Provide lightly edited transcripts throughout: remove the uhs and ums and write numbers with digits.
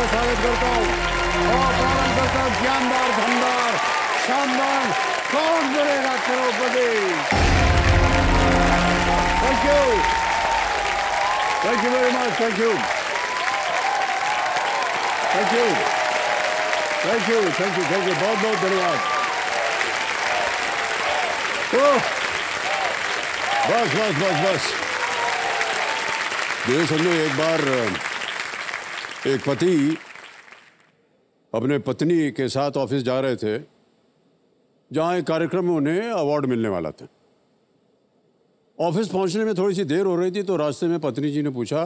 को स्वागत करता हूँ और प्रारंभ करता हूँ ज्ञानदार, धनदार, शानदार, Kaun Banega Crorepati. Thank you very much, thank you, बहुत बहुत धन्यवाद। बस ये समझो, एक बार एक पति अपने पत्नी के साथ ऑफिस जा रहे थे, जहां एक कार्यक्रम में उन्हें अवार्ड मिलने वाला था। ऑफिस पहुंचने में थोड़ी सी देर हो रही थी, तो रास्ते में पत्नी जी ने पूछा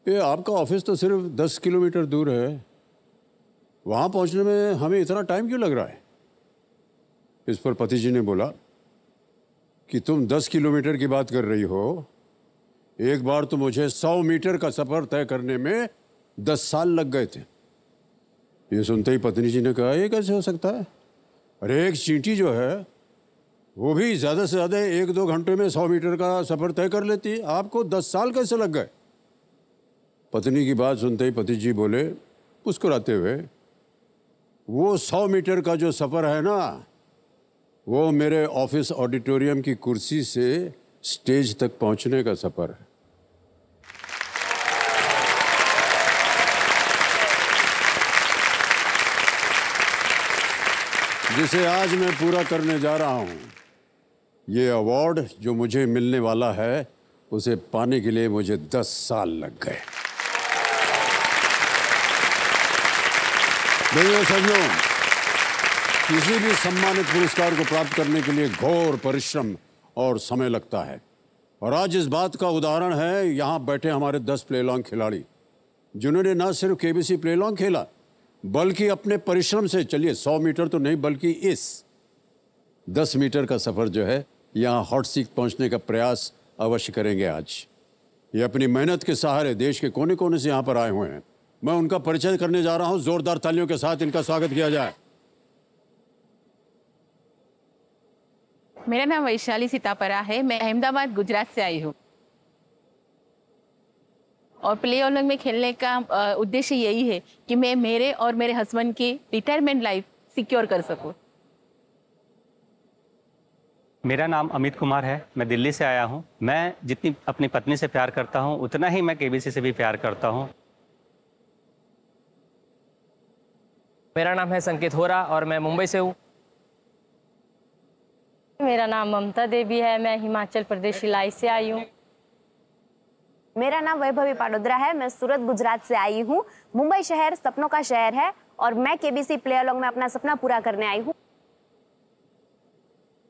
कि आपका ऑफिस तो सिर्फ 10 किलोमीटर दूर है, वहां पहुंचने में हमें इतना टाइम क्यों लग रहा है? इस पर पति जी ने बोला कि तुम 10 किलोमीटर की बात कर रही हो, एक बार तो मुझे 100 मीटर का सफर तय करने में 10 साल लग गए थे। ये सुनते ही पत्नी जी ने कहा, ये कैसे हो सकता है? अरे एक चींटी जो है वो भी ज़्यादा से ज़्यादा 1-2 घंटे में 100 मीटर का सफर तय कर लेती है, आपको 10 साल कैसे लग गए? पत्नी की बात सुनते ही पति जी बोले मुस्कुराते हुए, वो 100 मीटर का जो सफर है ना, वो मेरे ऑफिस ऑडिटोरियम की कुर्सी से स्टेज तक पहुंचने का सफर है। जिसे आज मैं पूरा करने जा रहा हूं। ये अवार्ड जो मुझे मिलने वाला है, उसे पाने के लिए मुझे 10 साल लग गए। साथियों, किसी भी सम्मानित पुरस्कार को प्राप्त करने के लिए घोर परिश्रम और समय लगता है, और आज इस बात का उदाहरण है यहाँ बैठे हमारे 10 प्ले लॉन्ग खिलाड़ी, जिन्होंने न सिर्फ केबीसी प्ले लॉन्ग खेला, बल्कि अपने परिश्रम से, चलिए 100 मीटर तो नहीं, बल्कि इस 10 मीटर का सफर जो है, यहाँ हॉट सीट पहुँचने का प्रयास अवश्य करेंगे। आज ये अपनी मेहनत के सहारे देश के कोने कोने से यहाँ पर आए हुए हैं। मैं उनका परिचय करने जा रहा हूँ, जोरदार तालियों के साथ इनका स्वागत किया जाए। मेरा नाम वैशाली सीतापरा है, मैं अहमदाबाद गुजरात से आई हूँ और प्ले ओलंपिक में खेलने का उद्देश्य यही है कि मैं मेरे और मेरे हस्बैंड की रिटायरमेंट लाइफ सिक्योर कर सकूँ। मेरा नाम अमित कुमार है, मैं दिल्ली से आया हूँ। मैं जितनी अपनी पत्नी से प्यार करता हूँ, उतना ही मैं केबीसी से भी प्यार करता हूँ। मेरा नाम है संकेत होरा और मैं मुंबई से हूँ। मेरा नाम ममता देवी है, मैं हिमाचल प्रदेश शिलाई से आई हूँ। मेरा नाम वैभवी पाडोदरा है, मैं सूरत गुजरात से आई हूँ। मुंबई शहर सपनों का शहर है और मैं केबीसी प्ले अलोंग में अपना सपना पूरा करने आई हूँ।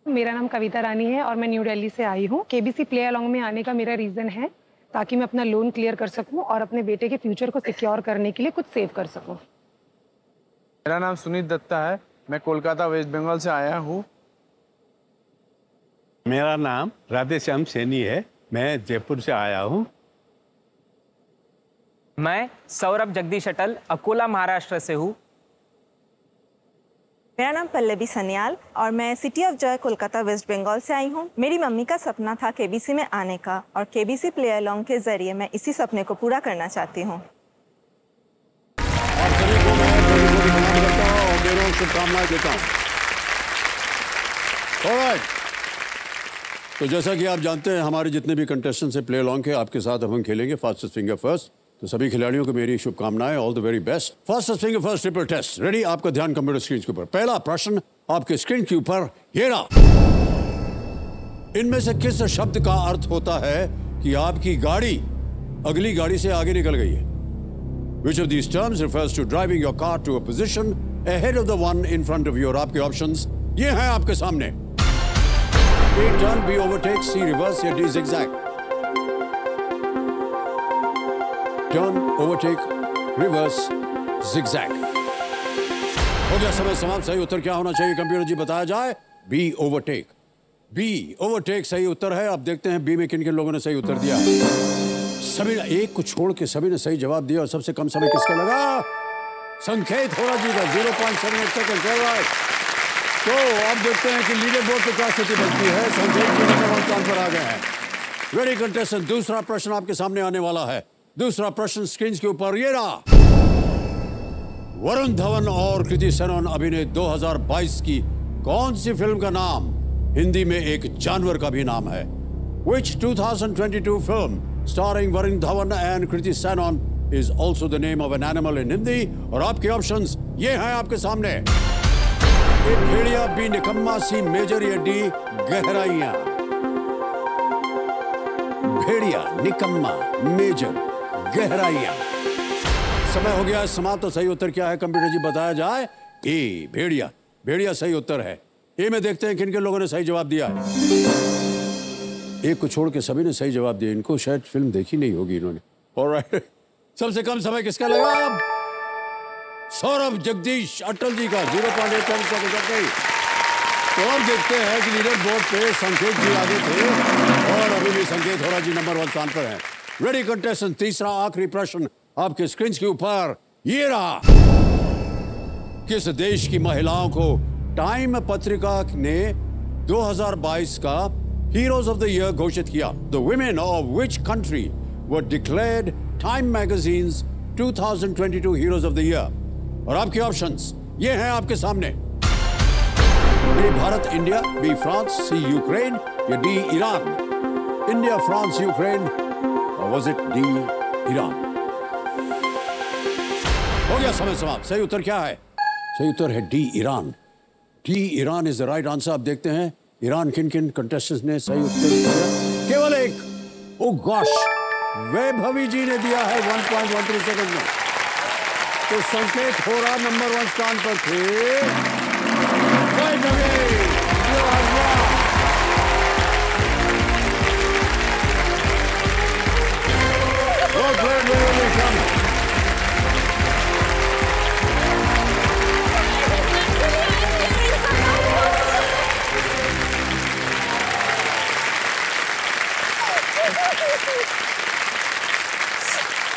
मेरा नाम कविता रानी है और मैं न्यू दिल्ली से आई हूँ। केबीसी प्ले अलोंग में आने का मेरा रीज़न है ताकि मैं अपना लोन क्लियर कर सकूँ और अपने बेटे के फ्यूचर को सिक्योर करने के लिए कुछ सेव कर सकूँ। मेरा नाम सुनीत दत्ता है, मैं कोलकाता वेस्ट बंगाल से आया हूँ। मेरा नाम राधेश्याम सैनी है, मैं जयपुर से आया हूँ। मैं सौरभ जगदीश अटल अकोला महाराष्ट्र से हूँ। मेरा नाम पल्लवी सन्याल और मैं city of joy Kolkata West Bengal से आई हूँ। मेरी मम्मी का सपना था केबीसी में आने का और केबीसी प्ले अलोंग के जरिए मैं इसी सपने को पूरा करना चाहती हूँ। शुभकामनाएं देता हूँ। तो जैसा कि आप जानते हैं, हमारे जितने भी कंटेस्टेंट्स हैं प्ले अलोंग के, आपके साथ हम खेलेंगे फास्टेस्ट फिंगर फर्स्ट। तो सभी खिलाड़ियों को मेरी शुभकामनाएं, all the very best. Fastest finger first triple test ready. आपका ध्यान कंप्यूटर स्क्रीन के ऊपर। पहला प्रश्न आपके स्क्रीन के ऊपर, ये रहा। इनमें से किस शब्द का अर्थ होता है कि आपकी गाड़ी अगली गाड़ी से आगे निकल गई है? Which of these terms refers to driving your car to a position ahead of the one in front of you? और आपके ऑप्शंस ये हैं आपके सामने। A turn, B overtake, C reverse या D zigzag। Turn, overtake, reverse, zigzag। हो गया समय समाप्त। सही उत्तर क्या होना चाहिए कंप्यूटर जी, बताया जाए। B overtake। B overtake सही उत्तर है। अब देखते हैं B में किन किन लोगों ने सही उत्तर दिया। सभी ने, एक को छोड़ के सभी ने सही जवाब दिया और सबसे कम समय किसका लगा? संकेत होरा जी का 0.78 सेकंड। तो अब देखते हैं कि लीडर बोर्ड पे क्या स्थिति बनती है। संकेत जी नंबर 1 स्थान पर आ गए हैं। वेरी कंटेस्टेंट, दूसरा प्रश्न आपके सामने आने वाला है। दूसरा प्रश्न स्क्रीन के ऊपर ये रहा। वरुण धवन और कृति सेनन अभिनय 2022 की कौन सी फिल्म का नाम हिंदी में एक जानवर का भी नाम है? Which 2022 film starring Varun Dhawan and Kriti Sanon is also the name of an animal in Hindi? और आपके ऑप्शंस ये हैं आपके सामने। ए भेड़िया, बी निकम्मा, सी मेजर, या डी गहराइयां। भेड़िया, निकम्मा, मेजर, गहराइयां। समय हो गया समाप्त। तो सही उत्तर क्या है कंप्यूटर जी बताया जाए? ए भेड़िया। भेड़िया सही उत्तर है। ए में देखते हैं किन किन लोगों ने सही जवाब दिया है। एक को छोड़ के सभी ने सही जवाब दिया। इनको शायद फिल्म देखी नहीं होगी इन्होंने। ऑलराइट, सबसे कम समय किसका लगा? अब सौरभ जगदीश अटल जी का 0.8 सेकंड। तो अब देखते हैं कि लीडर बोर्ड पे संकेत जी आगे थे और अभी भी संकेत होरा जी नंबर 1 स्थान पर हैं। रेडी कंटेस्टेंट, तीसरा आखिरी प्रश्न आपके स्क्रीन के ऊपर ये रहा। किस देश की महिलाओं को टाइम पत्रिका ने 2022 का Heroes of the Year घोषित किया? The women of which country were declared Time Magazine's 2022 Heroes of the Year? और आपके ऑप्शंस ये हैं आपके सामने। ए भारत इंडिया, बी फ्रांस, सी यूक्रेन, या D Iran. India, France, Ukraine, और वाज इट डी ईरान? हो गया समय समाप्त। सही उत्तर क्या है? सही उत्तर है D Iran. D Iran is the right answer. आप देखते हैं ईरान किन किन कंटेस्टेंट्स ने सही उत्तर दिया? केवल एक। ओ गॉश, वैभवी जी ने दिया है 1.13 सेकंड में। तो संकेत होरा नंबर 1 स्थान पर थे। वैभवी,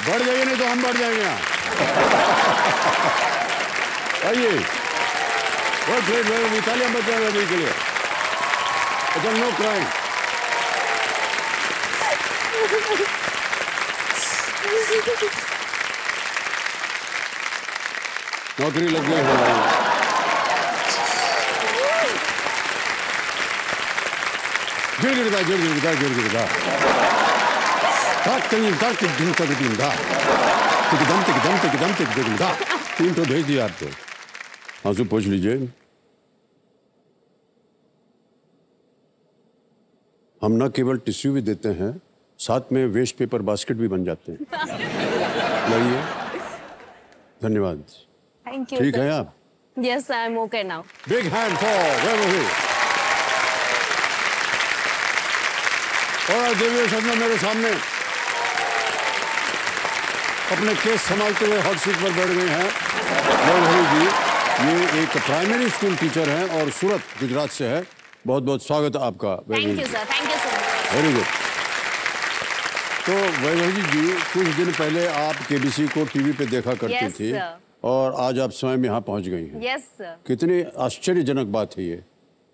बढ़ जाइए, नहीं तो हम बढ़ जाएंगे यहाँ। आइए, बहुत ग्रेट। इटालिया बच जाएगा अभी के लिए। अच्छा, नो क्राइम। नौकरी लग गई हमारी। गिर तीन तो भेज दिया आपको। आंसू पूछ लीजिए। हम न केवल टिश्यू भी देते हैं, साथ में वेस्ट पेपर बास्केट भी बन जाते हैं। लाइए, धन्यवाद। Thank you. ठीक है आप? Yes, I am okay now. Big hand for Vaibhavi. और देवी शर्मा मेरे सामने अपने केस संभालते हुए हॉट सीट पर बैठ गए हैं। वैभवी जी, ये एक प्राइमरी स्कूल टीचर हैं और सूरत, गुजरात से है। बहुत बहुत स्वागत आपका। Thank you sir, thank you sir. Very good. तो वैभवी जी, कुछ दिन पहले आप केबीसी को टीवी पे देखा करती थी और आज आप स्वयं यहाँ पहुँच गई हैं। Yes sir. कितनी आश्चर्यजनक बात है ये।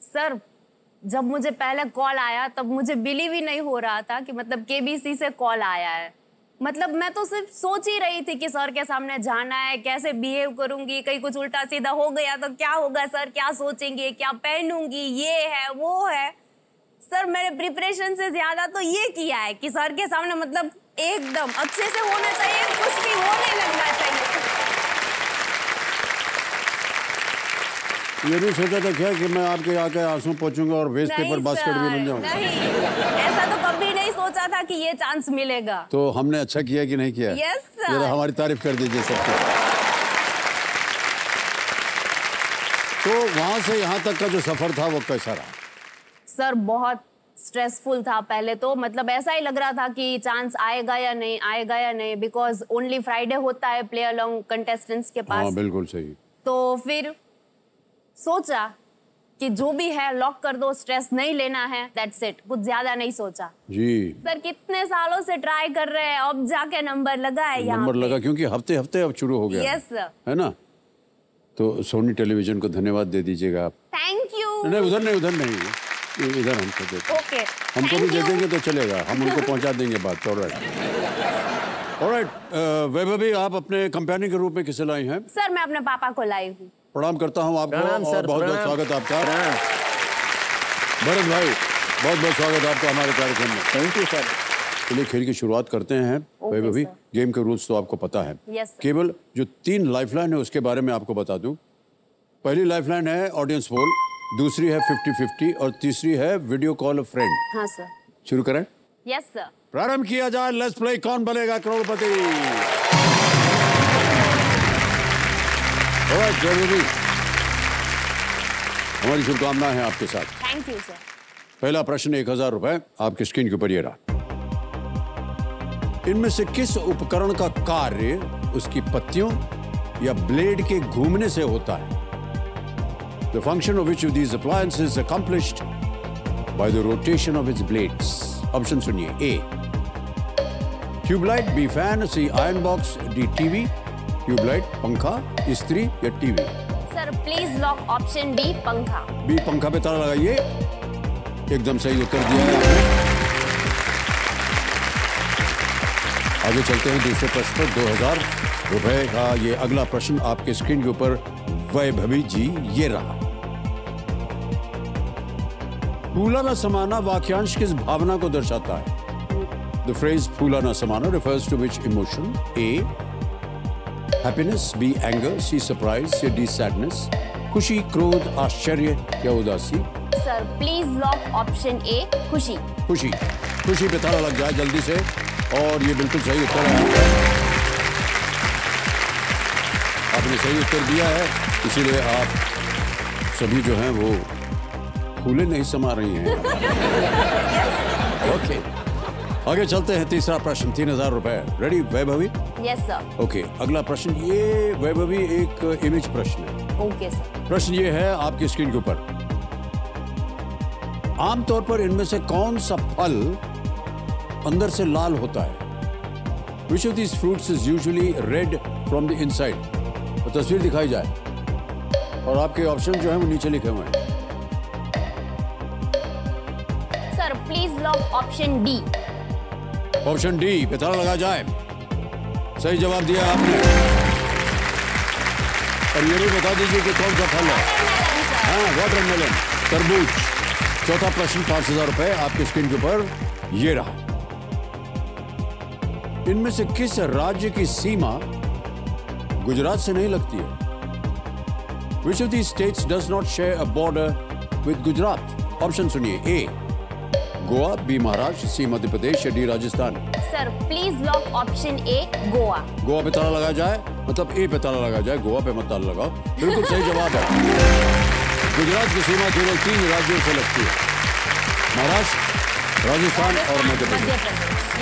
सर, जब मुझे पहले कॉल आया तब मुझे बिलीव ही नहीं हो रहा था कि मतलब केबीसी से कॉल आया है। मतलब मैं तो सिर्फ सोच ही रही थी कि सर के सामने जाना है, कैसे बिहेव करूंगी, कहीं कुछ उल्टा सीधा हो गया तो क्या होगा, सर क्या सोचेंगे, क्या पहनूंगी, ये है वो है। सर, मेरे प्रिपरेशन से ज्यादा तो ये किया है कि सर के सामने मतलब एकदम अच्छे से होना चाहिए, कुछ भी होने लगना चाहिए। ये भी सोचा था क्या कि मैं आपके आके आंसू पहुंचूंगा और वेस्ट पेपर बास्केट भी बन जाऊंगा? नहीं, ऐसा तो कभी नहीं सोचा था कि ये चांस मिलेगा। तो हमने अच्छा किया कि नहीं किया? Yes sir. जरा हमारी तारीफ कर दीजिए सबको। तो वहां से यहाँ तक का जो सफर था वो कैसा रहा? सर, बहुत स्ट्रेसफुल था पहले तो। मतलब ऐसा ही लग रहा था कि चांस आएगा या नहीं, आएगा या नहीं, बिकॉज ओनली फ्राइडे होता है प्ले अलोंग कंटेस्टेंट्स के पास। हाँ, बिल्कुल सही। तो फिर सोचा कि जो भी है लॉक कर दो, स्ट्रेस नहीं लेना है, दैट्स इट। कुछ ज्यादा नहीं सोचा जी। सर, कितने सालों से ट्राई कर रहे हैं, अब जाके नंबर लगा है यहाँ। नंबर लगा क्योंकि हफ्ते हफ्ते अब शुरू हो गया। Yes sir. है ना? तो सोनी टेलीविजन को धन्यवाद दे दीजिएगा आप। Thank you. नहीं, उधर नहीं, इधर हमको दे। ओके, हमको भी दे देंगे तो चलेगा, हम उनको पहुंचा देंगे बात। ऑलराइट। ऑलराइट, वैभवी आप अपने कंपेनियन के रूप में किसे लाई हैं? सर मैं अपने पापा को लाई हूँ। प्रणाम करता हूँ आपको प्रणाम और सर, बहुत बहुत प्रणाम। स्वागत आपका। भरत भाई बहुत बहुत स्वागत आपका हमारे कार्यक्रम में। Thank you sir. चलिए खेल की शुरुआत करते हैं। वैभवी, सर। गेम के रूल्स तो आपको पता है। Yes sir. केवल जो 3 लाइफलाइन है उसके बारे में आपको बता दूं। पहली लाइफलाइन है ऑडियंस पोल, दूसरी है 50-50 और तीसरी है वीडियो कॉल अ फ्रेंड। हाँ सर। शुरू करें? Yes sir. प्रारंभ किया जाए। Let's play Kaun Banega Crorepati. Alright Vaibhavi, हमारी शुभकामनाएं हैं आपके साथ। Thank you sir. पहला प्रश्न 1000 रुपए आपकी स्क्रीन के ऊपर ये रहा। इनमें से किस उपकरण का कार्य उसकी पत्तियों या ब्लेड के घूमने से होता है? The function of which of these appliances is accomplished by the rotation of its blades? Option सुनिए। A tubelight, B fan, C iron box, D TV. Tubelight, पंखा, इस्त्री या टीवी? Sir please lock option D पंखा। B पंखा पे ताला लगाइए। एकदम सही उत्तर दिया है आपने। आगे चलते हैं दूसरे प्रश्न पर। 2000 रुपए का ये अगला प्रश्न आपके स्क्रीन के ऊपर वैभवी जी ये रहा। फूला न समाना वाक्यांश किस भावना को दर्शाता है? द फ्रेज फूला न समाना refers to which emotion? A happiness, B anger, C surprise या D sadness? खुशी, क्रोध, आश्चर्य या उदासी? सर प्लीज लॉक ऑप्शन ए खुशी। खुशी। खुशी पे ताला लग जाए जल्दी से और ये बिल्कुल सही उत्तर है। आपने सही उत्तर दिया है, इसीलिए आप सभी जो हैं वो फूले नहीं समा रही हैं। ओके, आगे चलते हैं। तीसरा प्रश्न 3000 रुपए। Ready Vaibhavi? Yes sir. Okay, अगला प्रश्न ये वैभवी एक इमेज प्रश्न है। Okay sir. प्रश्न ये है आपकी स्क्रीन के ऊपर। आमतौर पर इनमें से कौन सा फल अंदर से लाल होता है? Which of these fruits is usually red from the inside? तो तस्वीर दिखाई जाए और आपके ऑप्शन जो है वो नीचे लिखे हुए हैं। Sir please lock option D. Option D पे ताला लगा जाए। सही जवाब दिया आपने। और ये भी बता दीजिए कि कौन सा फल है। हाँ, वाटरमेलन, तरबूज। चौथा प्रश्न 5000 रुपए आपके स्क्रीन के ऊपर ये रहा। इनमें से किस राज्य की सीमा गुजरात से नहीं लगती है? Which of these states does not share a border with Gujarat? Option सुनिए। ए गोवा, बी महाराष्ट्र, सी मध्य प्रदेश या D Rajasthan? Sir please lock option ए गोवा। गोवा पे ताला लगा जाए, मतलब ए पे ताला लगा जाए, गोवा पे मत ताला लगाओ। बिल्कुल सही जवाब है। गुजरात की सीमा केवल 3 राज्यों से लगती है, महाराष्ट्र, राजस्थान और मध्य प्रदेश।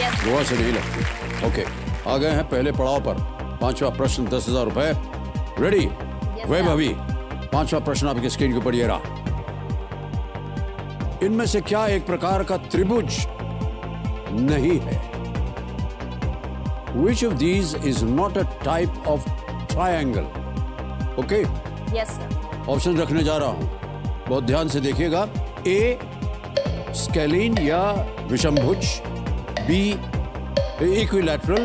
यस। गोवा से नहीं लगती। ओके, आ गए हैं पहले पड़ाव पर। पांचवा प्रश्न 10,000 रुपए। रेडी वैभवी? पांचवा प्रश्न आपकी स्क्रीन के ऊपर ये रहा। इनमें से क्या एक प्रकार का त्रिभुज नहीं है? Which of these is not a type of triangle? Okay, yes sir. Option रखने जा रहा हूं, बहुत ध्यान से देखिएगा। ए स्केलिन या विषमभुज, बी इक्विलैटरल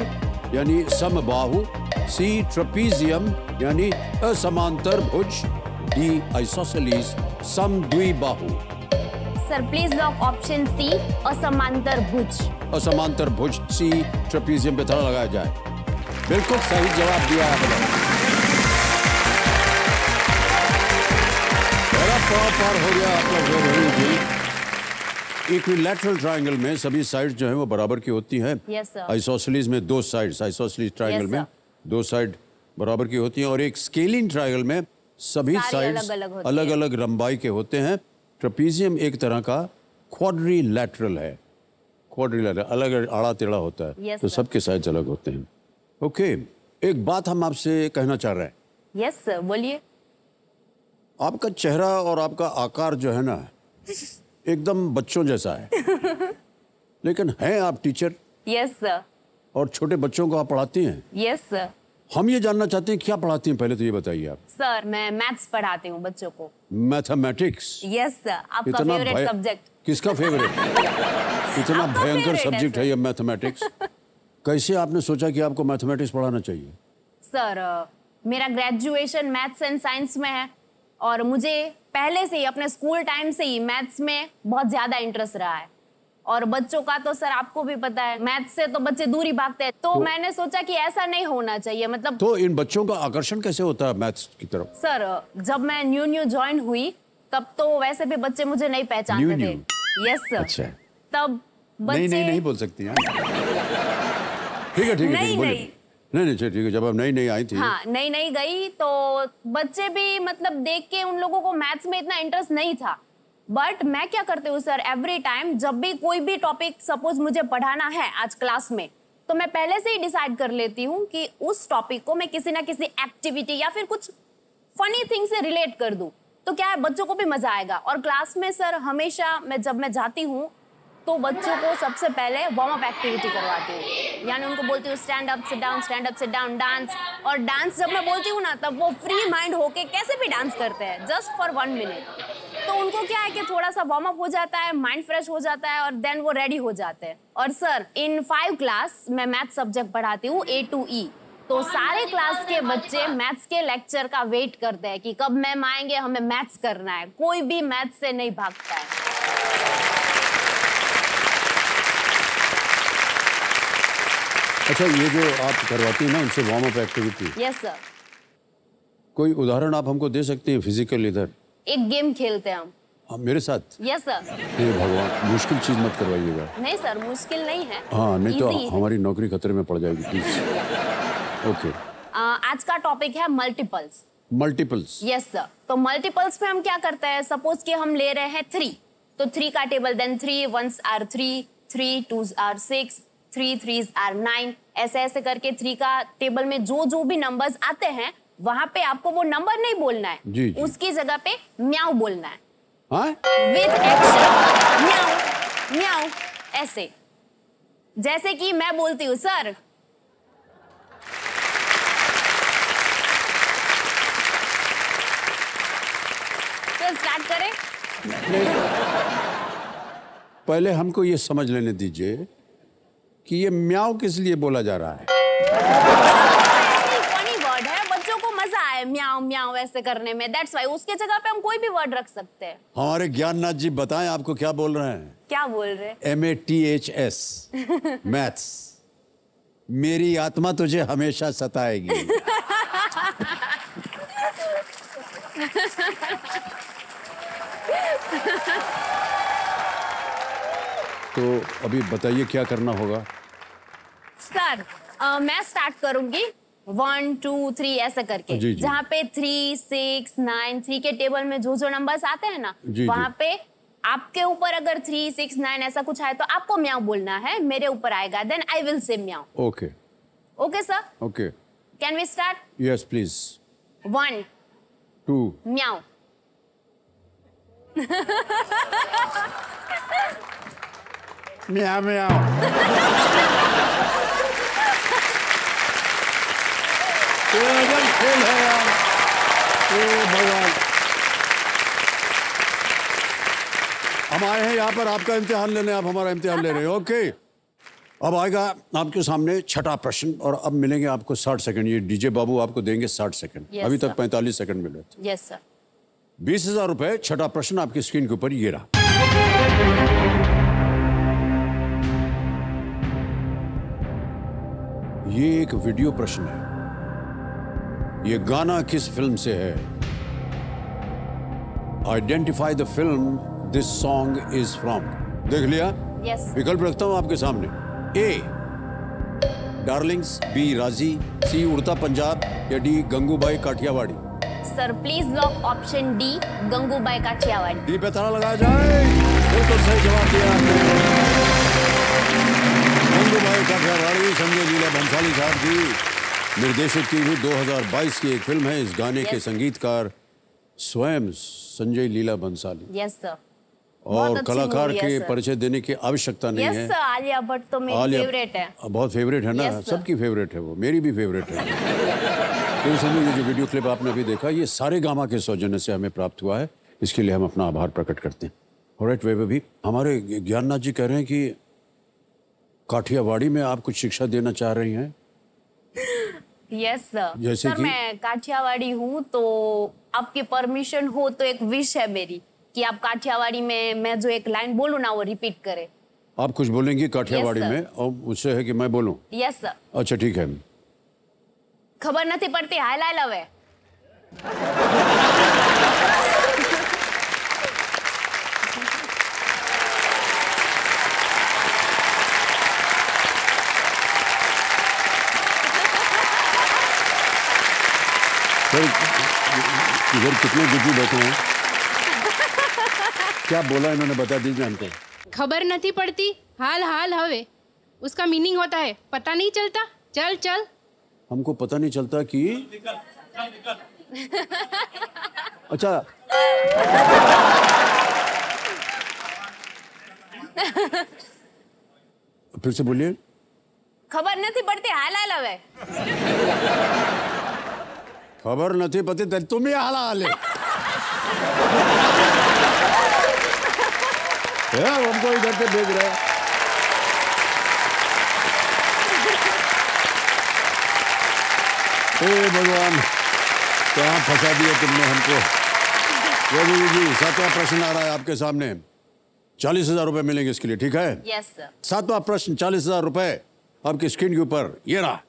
यानी समबाहु, सी ट्रपीजियम यानी असमांतर भुज, डी आइसोसेलीस समद्विबाहु? Sir please lock option C असमांतर भुज। असमांतर भुज, सी ट्रपीजियम पे ताला लगाया जाए। बिल्कुल सही जवाब दिया आपने। पहला पड़ाव पार हो गया आपका वैभवी जी। इक्विलैटरल ट्रायंगल में सभी साइड जो है वो बराबर की होती हैं। Yes sir. आइसोसेलीस में 2 साइड्स, आइसोसेलीस ट्रायंगल Yes, में 2 साइड बराबर की होती हैं और एक स्केलिन ट्रायंगल में सभी सारी साइड्स अलग-अलग होती अलग अलग लंबाई के होते हैं। ट्रपीजियम एक तरह का क्वाड्रिलैटरल है। क्वाड्रिलैटरल अलग आड़ा टेढ़ा होता है। Yes, तो sir. सबके साइज अलग होते हैं। ओके, एक बात हम आपसे कहना चाह रहे हैं। यस सर बोलिए। आपका चेहरा और आपका आकार जो है ना एकदम बच्चों जैसा है। लेकिन हैं आप टीचर यस सर। और छोटे बच्चों को आप पढ़ाती हैं। Yes sir. हम ये जानना चाहते हैं क्या पढ़ाती हैं, पहले तो ये बताइए आप। सर मैं मैथ्स पढ़ाती हूँ बच्चों को। मैथमेटिक्स? Yes sir. आपका फेवरेट सब्जेक्ट। किसका फेवरेट? इतना भयंकर favorite है, सब्जेक्ट है sir. ये मैथमेटिक्स। कैसे आपने सोचा कि आपको मैथमेटिक्स पढ़ाना चाहिए? सर मेरा ग्रेजुएशन मैथ्स एंड साइंस में है और मुझे पहले से ही अपने स्कूल टाइम से ही मैथ्स में बहुत ज्यादा इंटरेस्ट रहा है और बच्चों का तो सर आपको भी पता है मैथ्स से तो बच्चे दूर ही भागते हैं तो मैंने सोचा कि ऐसा नहीं होना चाहिए मतलब। तो इन बच्चों का आकर्षण कैसे होता है मैथ्स की तरफ? सर जब मैं न्यू ज्वाइन हुई तब तो वैसे भी बच्चे मुझे नहीं पहचानते थे। Yes sir. अच्छा। तब बच्चे नहीं बोल सकती हैं। ठीक है बोलिए। नहीं ठीक है। जब आप नई आई थी, हाँ नई गई तो बच्चे भी मतलब देख के उन लोगों को मैथ्स में इतना इंटरेस्ट नहीं था। बट मैं क्या करती हूँ सर, एवरी टाइम जब भी कोई भी टॉपिक सपोज मुझे पढ़ाना है आज क्लास में तो मैं पहले से ही डिसाइड कर लेती हूँ कि उस टॉपिक को मैं किसी ना किसी एक्टिविटी या फिर कुछ फनी थिंग से रिलेट कर दूं तो क्या है बच्चों को भी मजा आएगा। और क्लास में सर हमेशा जब मैं जाती हूँ तो बच्चों को सबसे पहले वार्म अप एक्टिविटी करवाती हूँ, यानी उनको बोलती हूँ stand up sit down dance. और डांस जब मैं बोलती हूँ ना तब वो फ्री माइंड होके कैसे भी डांस करते हैं जस्ट फॉर 1 मिनट। तो उनको क्या है कि थोड़ा सा वार्म अप हो जाता है, माइंड फ्रेश हो जाता है और देन वो रेडी हो जाते हैं। और सर इन 5 क्लास मैं मैथ सब्जेक्ट पढ़ाती हूँ A to E, तो सारे क्लास के बच्चे मैथ्स के लेक्चर का वेट करते हैं कि कब मैम आएंगे, हमें मैथ्स करना है। कोई भी मैथ्स से नहीं भागता है। अच्छा, ये जो आप करवाती हैं ना उनसे warm up activity, yes sir. कोई उदाहरण आप हमको दे सकते हैं फिजिकल? इधर एक गेम खेलते हैं हम। हाँ, मेरे साथ? Yes sir. हे भगवान, मुश्किल चीज मत करवाइएगा। नहीं सर, मुश्किल नहीं है। हाँ, नहीं तो Easy है। हमारी नौकरी खतरे में पड़ जाएगी, प्लीज। ओके। आज का टॉपिक है मल्टीपल्स। मल्टीपल्स? Yes sir. तो मल्टीपल्स में हम क्या करते हैं, सपोज कि हम ले रहे हैं 3, तो 3 का table, then 3 1s are 3, 3 2s are 6, 3 3s are 9, ऐसे ऐसे करके 3 का टेबल में जो भी नंबर्स आते हैं वहां पे आपको वो नंबर नहीं बोलना है, जी। उसकी जगह पे म्याऊ बोलना है। हाँ? विद एक्शन, म्याऊ म्याऊ, ऐसे जैसे कि मैं बोलती हूँ सर, तो स्टार्ट करें। पहले हमको ये समझ लेने दीजिए कि ये म्याऊ किस लिए बोला जा रहा है। फनी वर्ड है, बच्चों को मजा आए म्याऊ म्याऊ ऐसे करने में, दैट्स व्हाई उसके जगह पे हम कोई भी वर्ड रख सकते हैं। हमारे ज्ञाननाथ जी बताएं आपको क्या बोल रहे हैं? क्या बोल रहे हैं? MATHS, maths. मेरी आत्मा तुझे हमेशा सताएगी। तो अभी बताइए क्या करना होगा? सर मैं स्टार्ट करूंगी 1 2 3 ऐसे करके, जी। जहाँ पे 3 6 9, 3 के टेबल में जो नंबर्स आते हैं ना, जी, वहाँ पे आपके ऊपर अगर 3 6 9 ऐसा कुछ आए तो आपको म्याऊ बोलना है, मेरे ऊपर आएगा, then I will say meow. Okay okay sir. Okay, can we start? Yes please. 1 2 म्याऊ। म्याऊ म्याऊ। खेल है यार, भगवान। हम आए हैं यहाँ पर आपका इम्तिहान लेने, आप हमारा इम्तिहान ले रहे हो। ओके, अब आएगा आपके सामने छठा प्रश्न और अब मिलेंगे आपको 60 सेकंड। ये डीजे बाबू आपको देंगे 60 सेकंड। Yes, अभी sir. तक 45 सेकंड मिले थे। Yes sir. 20,000 रुपए। छठा प्रश्न आपकी स्क्रीन के ऊपर ये रहा। ये एक वीडियो प्रश्न है। ये गाना किस फिल्म से है? Identify the film this song is from. देख लिया? यस। विकल्प रखता हूं आपके सामने। ए डार्लिंग्स, बी राजी, सी उड़ता पंजाब या D Gangubai Kathiawadi. Sir please lock option D, Gangubai Kathiawadi. D पे ताला लगाया जाए। बिल्कुल सही जवाब दिया आपने। गंगूबाई काठियावाड़ी संजय लीला भंसाली साहब की निर्देशित की हुई 2022 की एक फिल्म है। इस गाने के संगीतकार स्वयं संजय लीला भंसाली। Yes sir. और कलाकार के परिचय देने की आवश्यकता नहीं है। यस सर, आलिया भट्ट तो मेरी फेवरेट है। बहुत फेवरेट है ना? Yes, sir. सबकी फेवरेट है वो, मेरी भी फेवरेट है। तो समझो ये जो वीडियो क्लिप आपने अभी देखा, ये सारे गामा के सौजन्य से हमें प्राप्त हुआ है। इसके लिए हम अपना आभार प्रकट करते हैं। ऑलराइट वैभव भी, हमारे ज्ञाननाथ जी कह रहे हैं कि काठियावाड़ी में आप कुछ शिक्षा देना चाह रही हैं? Yes sir. जैसे सर कि? मैं काठियावाड़ी हूँ, तो आपकी परमिशन हो तो एक विश है मेरी कि आप काठियावाड़ी में मैं जो एक लाइन बोलूँ ना वो रिपीट करें। आप कुछ बोलेंगी काठियावाड़ी Yes, sir. में और उससे है कि मैं बोलूं? Yes sir. अच्छा ठीक है। खबर नहीं पड़ती हाल हाल हवे। सर इधर कितने गुज्जू बैठे हैं? क्या बोला इन्होंने, बता दीजिए हमको। खबर नहीं पड़ती हाल हाल हवे, उसका मीनिंग होता है पता नहीं चलता, चल चल। हमको पता नहीं चलता कि अच्छा फिर से बोलिए। खबर नहीं पड़ती हाल हाल हवे। खबर नहीं पती तर तुम्ही आला आले। हमको इधर से भेज रहे। हे भगवान, कहाँ फंसा दिया तुमने हमको। जी 7वां प्रश्न आ रहा है आपके सामने। 40,000 रुपए मिलेंगे इसके लिए, ठीक है? Yes sir. 7वां प्रश्न, 40,000 रुपए आपकी स्क्रीन के ऊपर, ये रहा।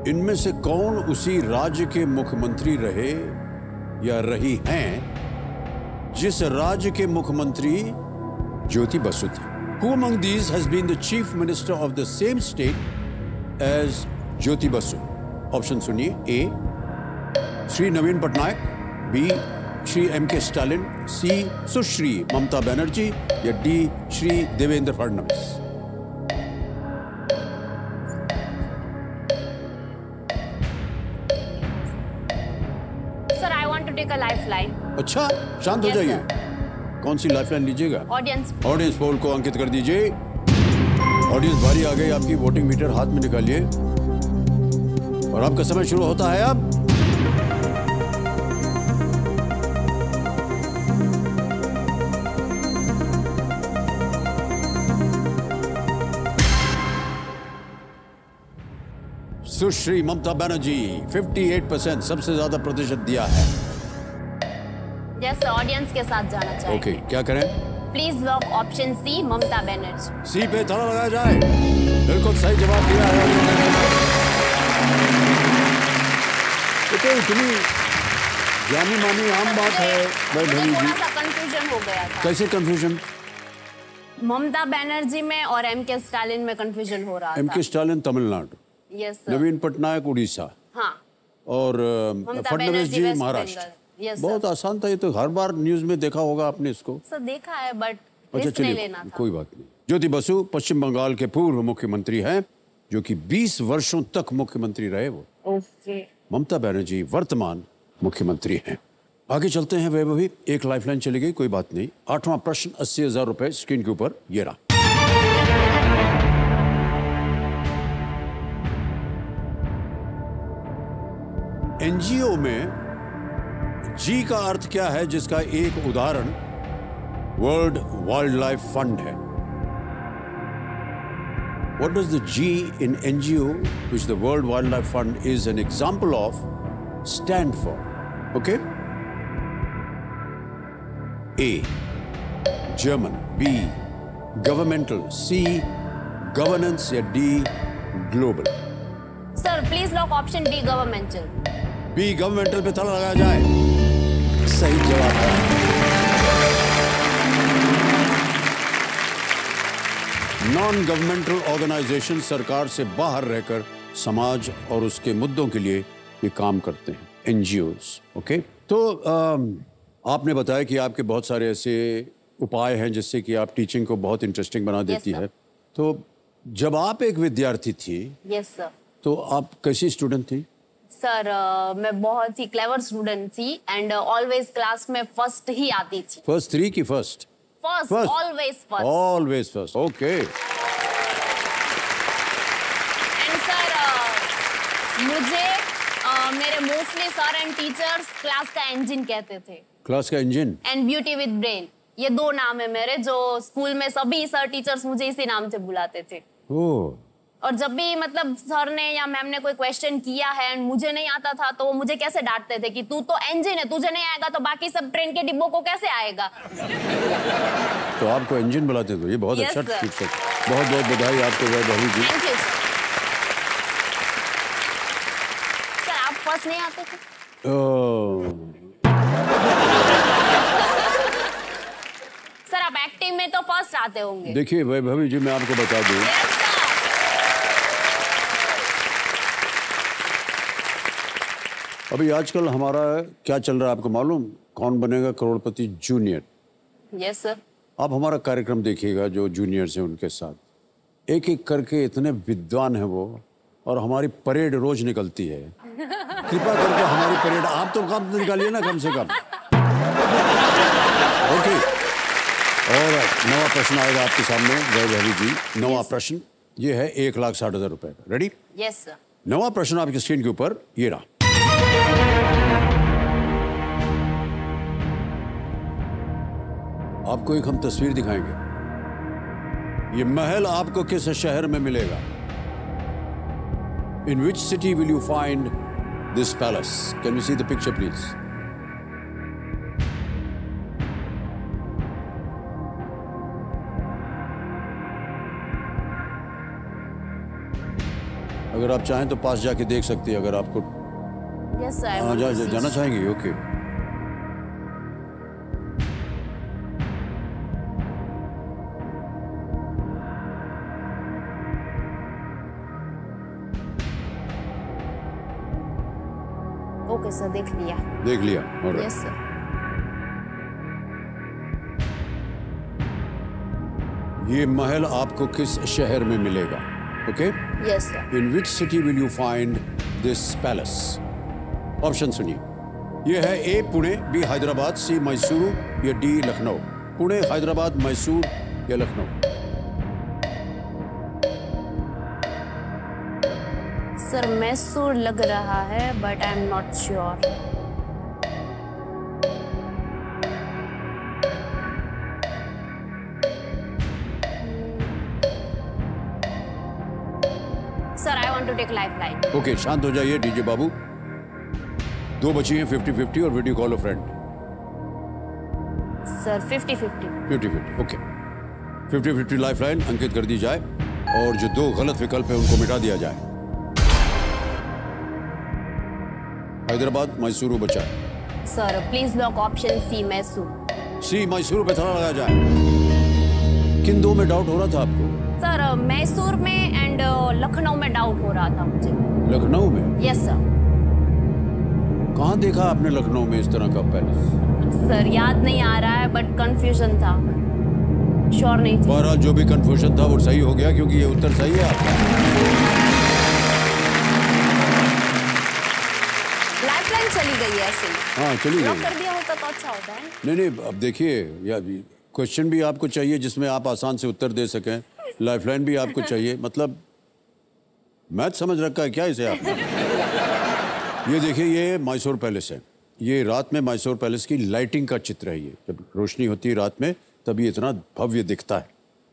इनमें से कौन उसी राज्य के मुख्यमंत्री रहे या रही हैं जिस राज्य के मुख्यमंत्री ज्योति बसु थे? Who among these has been the chief minister of the same state as Jyoti Basu? Option सुनिए। A Shri Naveen Patnaik, B Shri M.K. Stalin, C Sushri Mamata Banerjee या D Shri Devendra Fadnavis. Sir I want to take a lifeline. अच्छा, शांत हो Yes, जाइए। sir. कौन सी लाइफलाइन लीजिएगा? ऑडियंस पोल को अंकित कर दीजिए। ऑडियंस बारी आ गई आपकी, वोटिंग मीटर हाथ में निकालिए और आपका समय शुरू होता है अब। सुश्री ममता बनर्जी 58% सबसे ज्यादा प्रतिशत दिया है। यस ऑडियंस के साथ जाना चाहिए। ओके, क्या करें? प्लीज लॉक ऑप्शन सी ममता बनर्जी। सी पे ताला लगाया जाए। बिल्कुल सही जवाब दिया है। तो इतनी जानी मानी आम बात है। मुझे थोड़ा सा कंफ्यूजन हो गया था। कैसे कंफ्यूजन? ममता बनर्जी में और M.K. स्टालिन में कंफ्यूजन हो रहा था। M.K. Stalin Tamil Nadu, yes sir. Naveen Patnaik Orissa हाँ। और ममता फडणवीस बनर्जी जी वेस्ट महाराष्ट्र। बंगाल। यस बहुत आसान था ये तो, हर बार न्यूज में देखा होगा आपने इसको। सर देखा है बट अच्छा रिस्क नहीं चलिए, लेना था। कोई बात नहीं। ज्योति बसु पश्चिम बंगाल के पूर्व मुख्यमंत्री हैं जो कि 20 वर्षों तक मुख्यमंत्री रहे वो। ओके। ममता बनर्जी वर्तमान मुख्यमंत्री हैं। आगे चलते हैं वैभवी, एक लाइफलाइन चली गई, कोई बात नहीं। 8वां प्रश्न, 80,000 रुपए स्क्रीन के ऊपर, ये रहा। एनजीओ में जी का अर्थ क्या है जिसका एक उदाहरण वर्ल्ड वाइल्ड लाइफ फंड है? What does the G in NGO, which the World Wildlife Fund is an example of, stand for? Okay? A. German. B. Governmental. C. Governance. या D. Global. Sir please lock option B governmental. B. Governmental पे ताला लगाया जाए। सही जवाब है। Non governmental organisation सरकार से बाहर रहकर समाज और उसके मुद्दों के लिए ये काम करते हैं, एनजीओज। ओके, तो आपने बताया कि आपके बहुत सारे ऐसे उपाय हैं जिससे कि आप टीचिंग को बहुत इंटरेस्टिंग बना देती है। तो जब आप एक विद्यार्थी थी, यस सर, तो आप कैसी स्टूडेंट थी? सर मैं बहुत ही क्लेवर स्टूडेंट थी एंड ऑलवेज क्लास में फर्स्ट ही आती थी। फर्स्ट 3 की first? First, always first. Always first, okay. And sir मुझे मेरे mostly sir and teachers class का इंजन कहते थे। क्लास का engine. And beauty with brain, ये 2 नाम है मेरे, जो स्कूल में सभी सर टीचर्स मुझे इसी नाम से बुलाते थे। ओह। और जब भी मतलब सर ने या मैम ने कोई क्वेश्चन किया है एंड मुझे नहीं आता था, तो वो मुझे कैसे डांटते थे कि तू तो इंजन है, तुझे नहीं आएगा तो बाकी सब ट्रेन के डिब्बों को कैसे आएगा। तो आपको इंजन बुलाते थे, ये बहुत Yes, अच्छा sir. शिक्षक। बहुत बहुत बधाई आपको Vaibhavi ji. Thank you sir. आप फर्स्ट नहीं आते थे? सर आप एक्टिंग में तो फर्स्ट आते होंगे। देखिए वैभवी जी, मैं आपको बता दूं, अभी आजकल हमारा क्या चल रहा है आपको मालूम? कौन बनेगा करोड़पति जूनियर। Yes sir. आप हमारा कार्यक्रम देखिएगा, जो जूनियर्स हैं उनके साथ एक एक करके इतने विद्वान हैं वो, और हमारी परेड रोज निकलती है। कृपा करके हमारी परेड आप तो काम तो निकालिए ना कम से कम। ओके। और नवा प्रश्न आएगा आपके सामने वैभवी जी। नवा प्रश्न ये है 1,60,000 रुपए का। रेडी? Yes sir. नवा प्रश्न आपकी स्क्रीन के ऊपर ये रहा। आपको एक हम तस्वीर दिखाएंगे। ये महल आपको किस शहर में मिलेगा? In which city will you find this palace? Can we see the picture, please? अगर आप चाहें तो पास जाके देख सकते हैं, अगर आपको यस सर। जाना चाहेंगे। ओके। ओके सर, देख लिया। देख लिया। Yes sir. ये महल आपको किस शहर में मिलेगा? Okay. Yes sir. In which city will you find this palace? Option सुनिए। ये है A Pune, B Hyderabad, C Mysuru या डी लखनऊ। पुणे, हैदराबाद, मैसूर या लखनऊ? सर मैसूर लग रहा है, but I am not sure. Sir I want to take lifeline. Okay, शांत हो जाइए डीजे बाबू। 2 बची हैं 50-50 और video call a friend. Sir 50-50। 50-50 okay. 50-50 lifeline अंकित कर दी जाए और जो 2 गलत विकल्प है उनको मिटा दिया जाए। हैदराबाद, मैसूरू बचा है। Sir please lock option C Mysore. C Mysuru पे थोड़ा लगाया जाए। किन 2 में डाउट हो रहा था आपको? सर मैसूर में एंड लखनऊ में डाउट हो रहा था मुझे। लखनऊ में? Yes sir. कहाँ देखा आपने लखनऊ में इस तरह का पैलेस? सर याद नहीं आ रहा है, बट कंफ्यूजन था, श्योर नहीं थी। बहरहाल जो भी कंफ्यूजन था वो सही हो गया, क्योंकि ये उत्तर सही है आपका। लाइफलाइन चली गई है ऐसे ही। हाँ चली लॉक गई। कर दिया होता तो अच्छा होता है। नहीं, अब देखिए, या क्वेश्चन भी आपको चाहिए जिसमें आप आसान से उत्तर दे सकें, लाइफलाइन भी आपको चाहिए, मतलब मैथ समझ रखा है क्या इसे आपने? ये देखिए, ये मैसूर पैलेस है। ये रात में मैसूर पैलेस की लाइटिंग का चित्र है। ये जब रोशनी होती है रात में तब ये इतना भव्य दिखता है।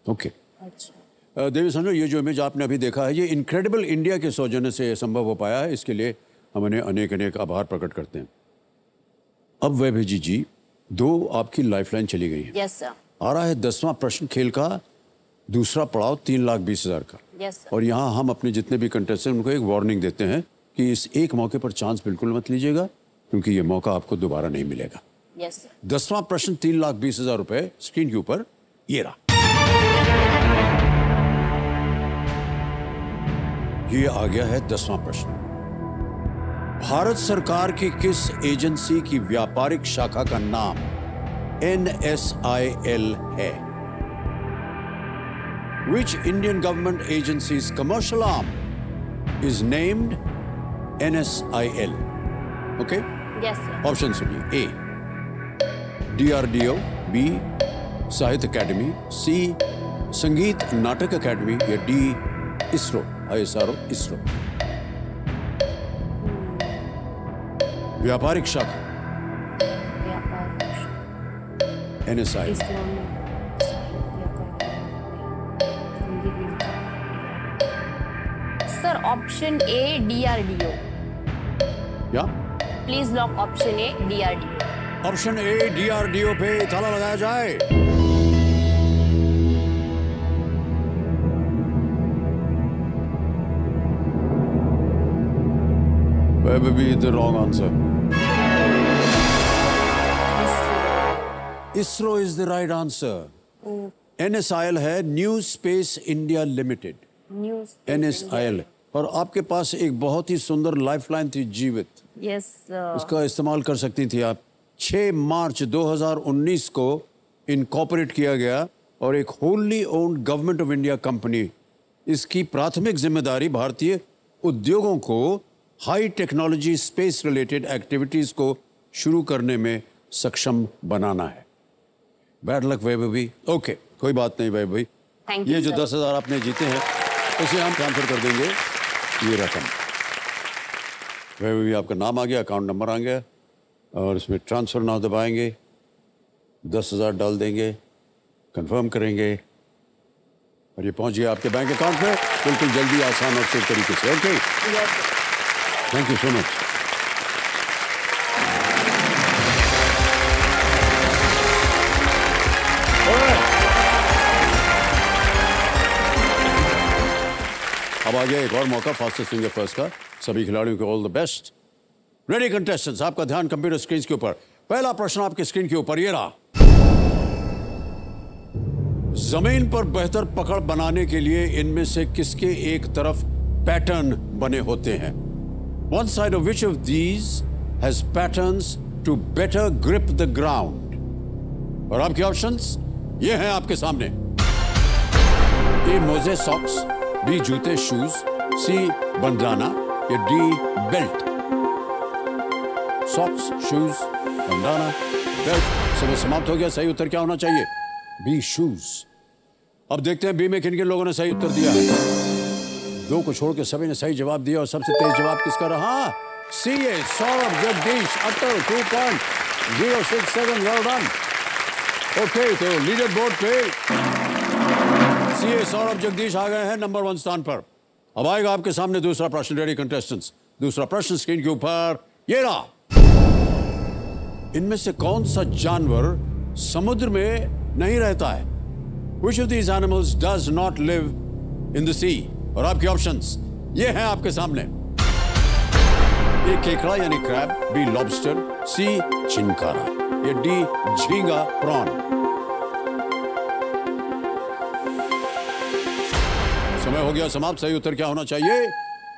ओके। अच्छा। देवी संजय, ये जो इमेज आपने अभी देखा है, ये इनक्रेडिबल इंडिया के सौजन्य से संभव हो पाया है। इसके लिए हम उन्हें अनेक अनेक आभार प्रकट करते हैं। अब वैभवी जी 2 आपकी लाइफलाइन चली गई है। Yes sir. आ रहा है 10वां प्रश्न, खेल का दूसरा पड़ाव 3,20,000 का। Yes sir. और यहाँ हम अपने जितने भी कंटेस्टेंट उनको एक वार्निंग देते हैं कि इस एक मौके पर चांस बिल्कुल मत लीजिएगा, क्योंकि ये मौका आपको दोबारा नहीं मिलेगा। Yes sir. 10वां प्रश्न 3,20,000 रुपए स्क्रीन के ऊपर ये रहा। ये आ गया है 10वां प्रश्न। भारत सरकार की किस एजेंसी की व्यापारिक शाखा का नाम NSIL है? Which Indian government agency's commercial arm is named NSIL? Okay? Yes sir. Option सुनिए। A DRDO, B साहित्य अकेडमी, C संगीत नाटक अकेडमी या D ISRO ISRO। व्यापारिक शाखा। व्यापार। NSI. Sir option A DRDO. या please lock option A DRDO. Option A DRDO पे ताला लगाया जाए। Where will be the wrong answer? ISRO is the right answer. NSIL है new space India limited. NSIL। और आपके पास एक बहुत ही सुंदर लाइफलाइन थी जीवित। यस उसका इस्तेमाल कर सकती थी आप। 6 मार्च 2019 को इनकॉर्पोरेट किया गया और एक wholly owned government of India company. इसकी प्राथमिक जिम्मेदारी भारतीय उद्योगों को high technology space related activities को शुरू करने में सक्षम बनाना है। Bad luck Vaibhavi. ओके, कोई बात नहीं वैभवी। ये जो 10,000 आपने जीते हैं उसे हम ट्रांसफर कर देंगे ये रकम। वैभवी आपका नाम आ गया, अकाउंट नंबर आ गया और इसमें ट्रांसफर नाउ दबाएंगे, 10,000 डाल देंगे, कंफर्म करेंगे और ये पहुंच गया आपके बैंक अकाउंट में बिल्कुल जल्दी, आसान और सेफ तरीके से। Okay, thank you so much. अब आ गया एक और मौका फास्टेस्ट फिंगर फर्स्ट का। सभी खिलाड़ियों को all the best. Ready contestants, आपका ध्यान कंप्यूटर स्क्रीन के ऊपर। पहला प्रश्न आपके स्क्रीन के ऊपर ये रहा। जमीन पर बेहतर पकड़ बनाने के लिए इनमें से किसके एक तरफ पैटर्न बने होते हैं? One side of which of these has patterns to better grip the ground? और आपके ऑप्शंस ये हैं आपके सामने। ए मोजे सॉक्स, बी जूते शूज, सी बंदाना या D belt. Socks, shoes, bandana, belt. समय समाप्त हो गया। सही उत्तर क्या होना चाहिए? B shoes. अब देखते हैं बी में किन किन लोगों ने सही उत्तर दिया है। 2 को छोड़ के सभी ने सही जवाब दिया और सबसे तेज जवाब किसका रहा? सी ए सौरभ, जगदीश, अटल। 2.067। Well done. ओके, तो लीडर बोर्ड पे सी ए सौरभ, जगदीश आ गए हैं नंबर 1 स्थान पर। अब आएगा आपके सामने दूसरा प्रश्न। रेडी कंटेस्टेंट्स, दूसरा प्रश्न स्क्रीन के ऊपर ये रहा। इनमें से कौन सा जानवर समुद्र में नहीं रहता है? Which of these animals does not live in the sea? और आपके ऑप्शंस ये हैं आपके सामने। ए केकड़ा यानी क्रैब, बी लॉबस्टर, सी चिंकारा या डी झींगा प्रॉन। समय हो गया समाप्त। सही उत्तर क्या होना चाहिए?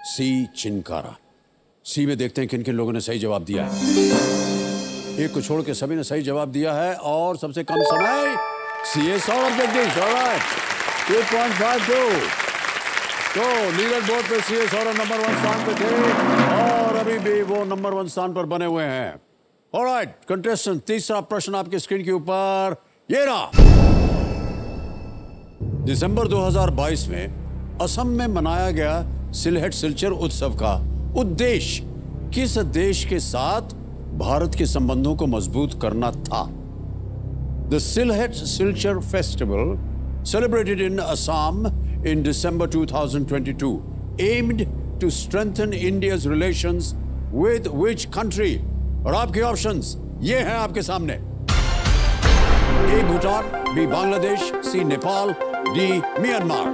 सी चिंकारा। सी में देखते हैं किन किन लोगों ने सही जवाब दिया है। एक को छोड़ के सभी ने सही जवाब दिया है और सबसे कम समय सी ए सौरभ, जगदीश। ऑलराइट, 2.52। तो लीडर बोर्ड पे सी ए सौरभ नंबर 1 स्थान पे थे और अभी भी वो नंबर 1 स्थान पर बने हुए हैं। ऑलराइट कंटेस्टेंट, तीसरा प्रश्न आपके स्क्रीन के ऊपर ये रहा। दिसंबर 2022 में असम में मनाया गया सिलहट सिलचर उत्सव का उद्देश्य किस देश के साथ भारत के संबंधों को मजबूत करना था? The Sylhet Silchar Festival, celebrated in Assam in December 2022, aimed to strengthen India's relations with which country? और आपके ऑप्शंस ये हैं आपके सामने। A Bhutan, B Bangladesh, C Nepal, D Myanmar.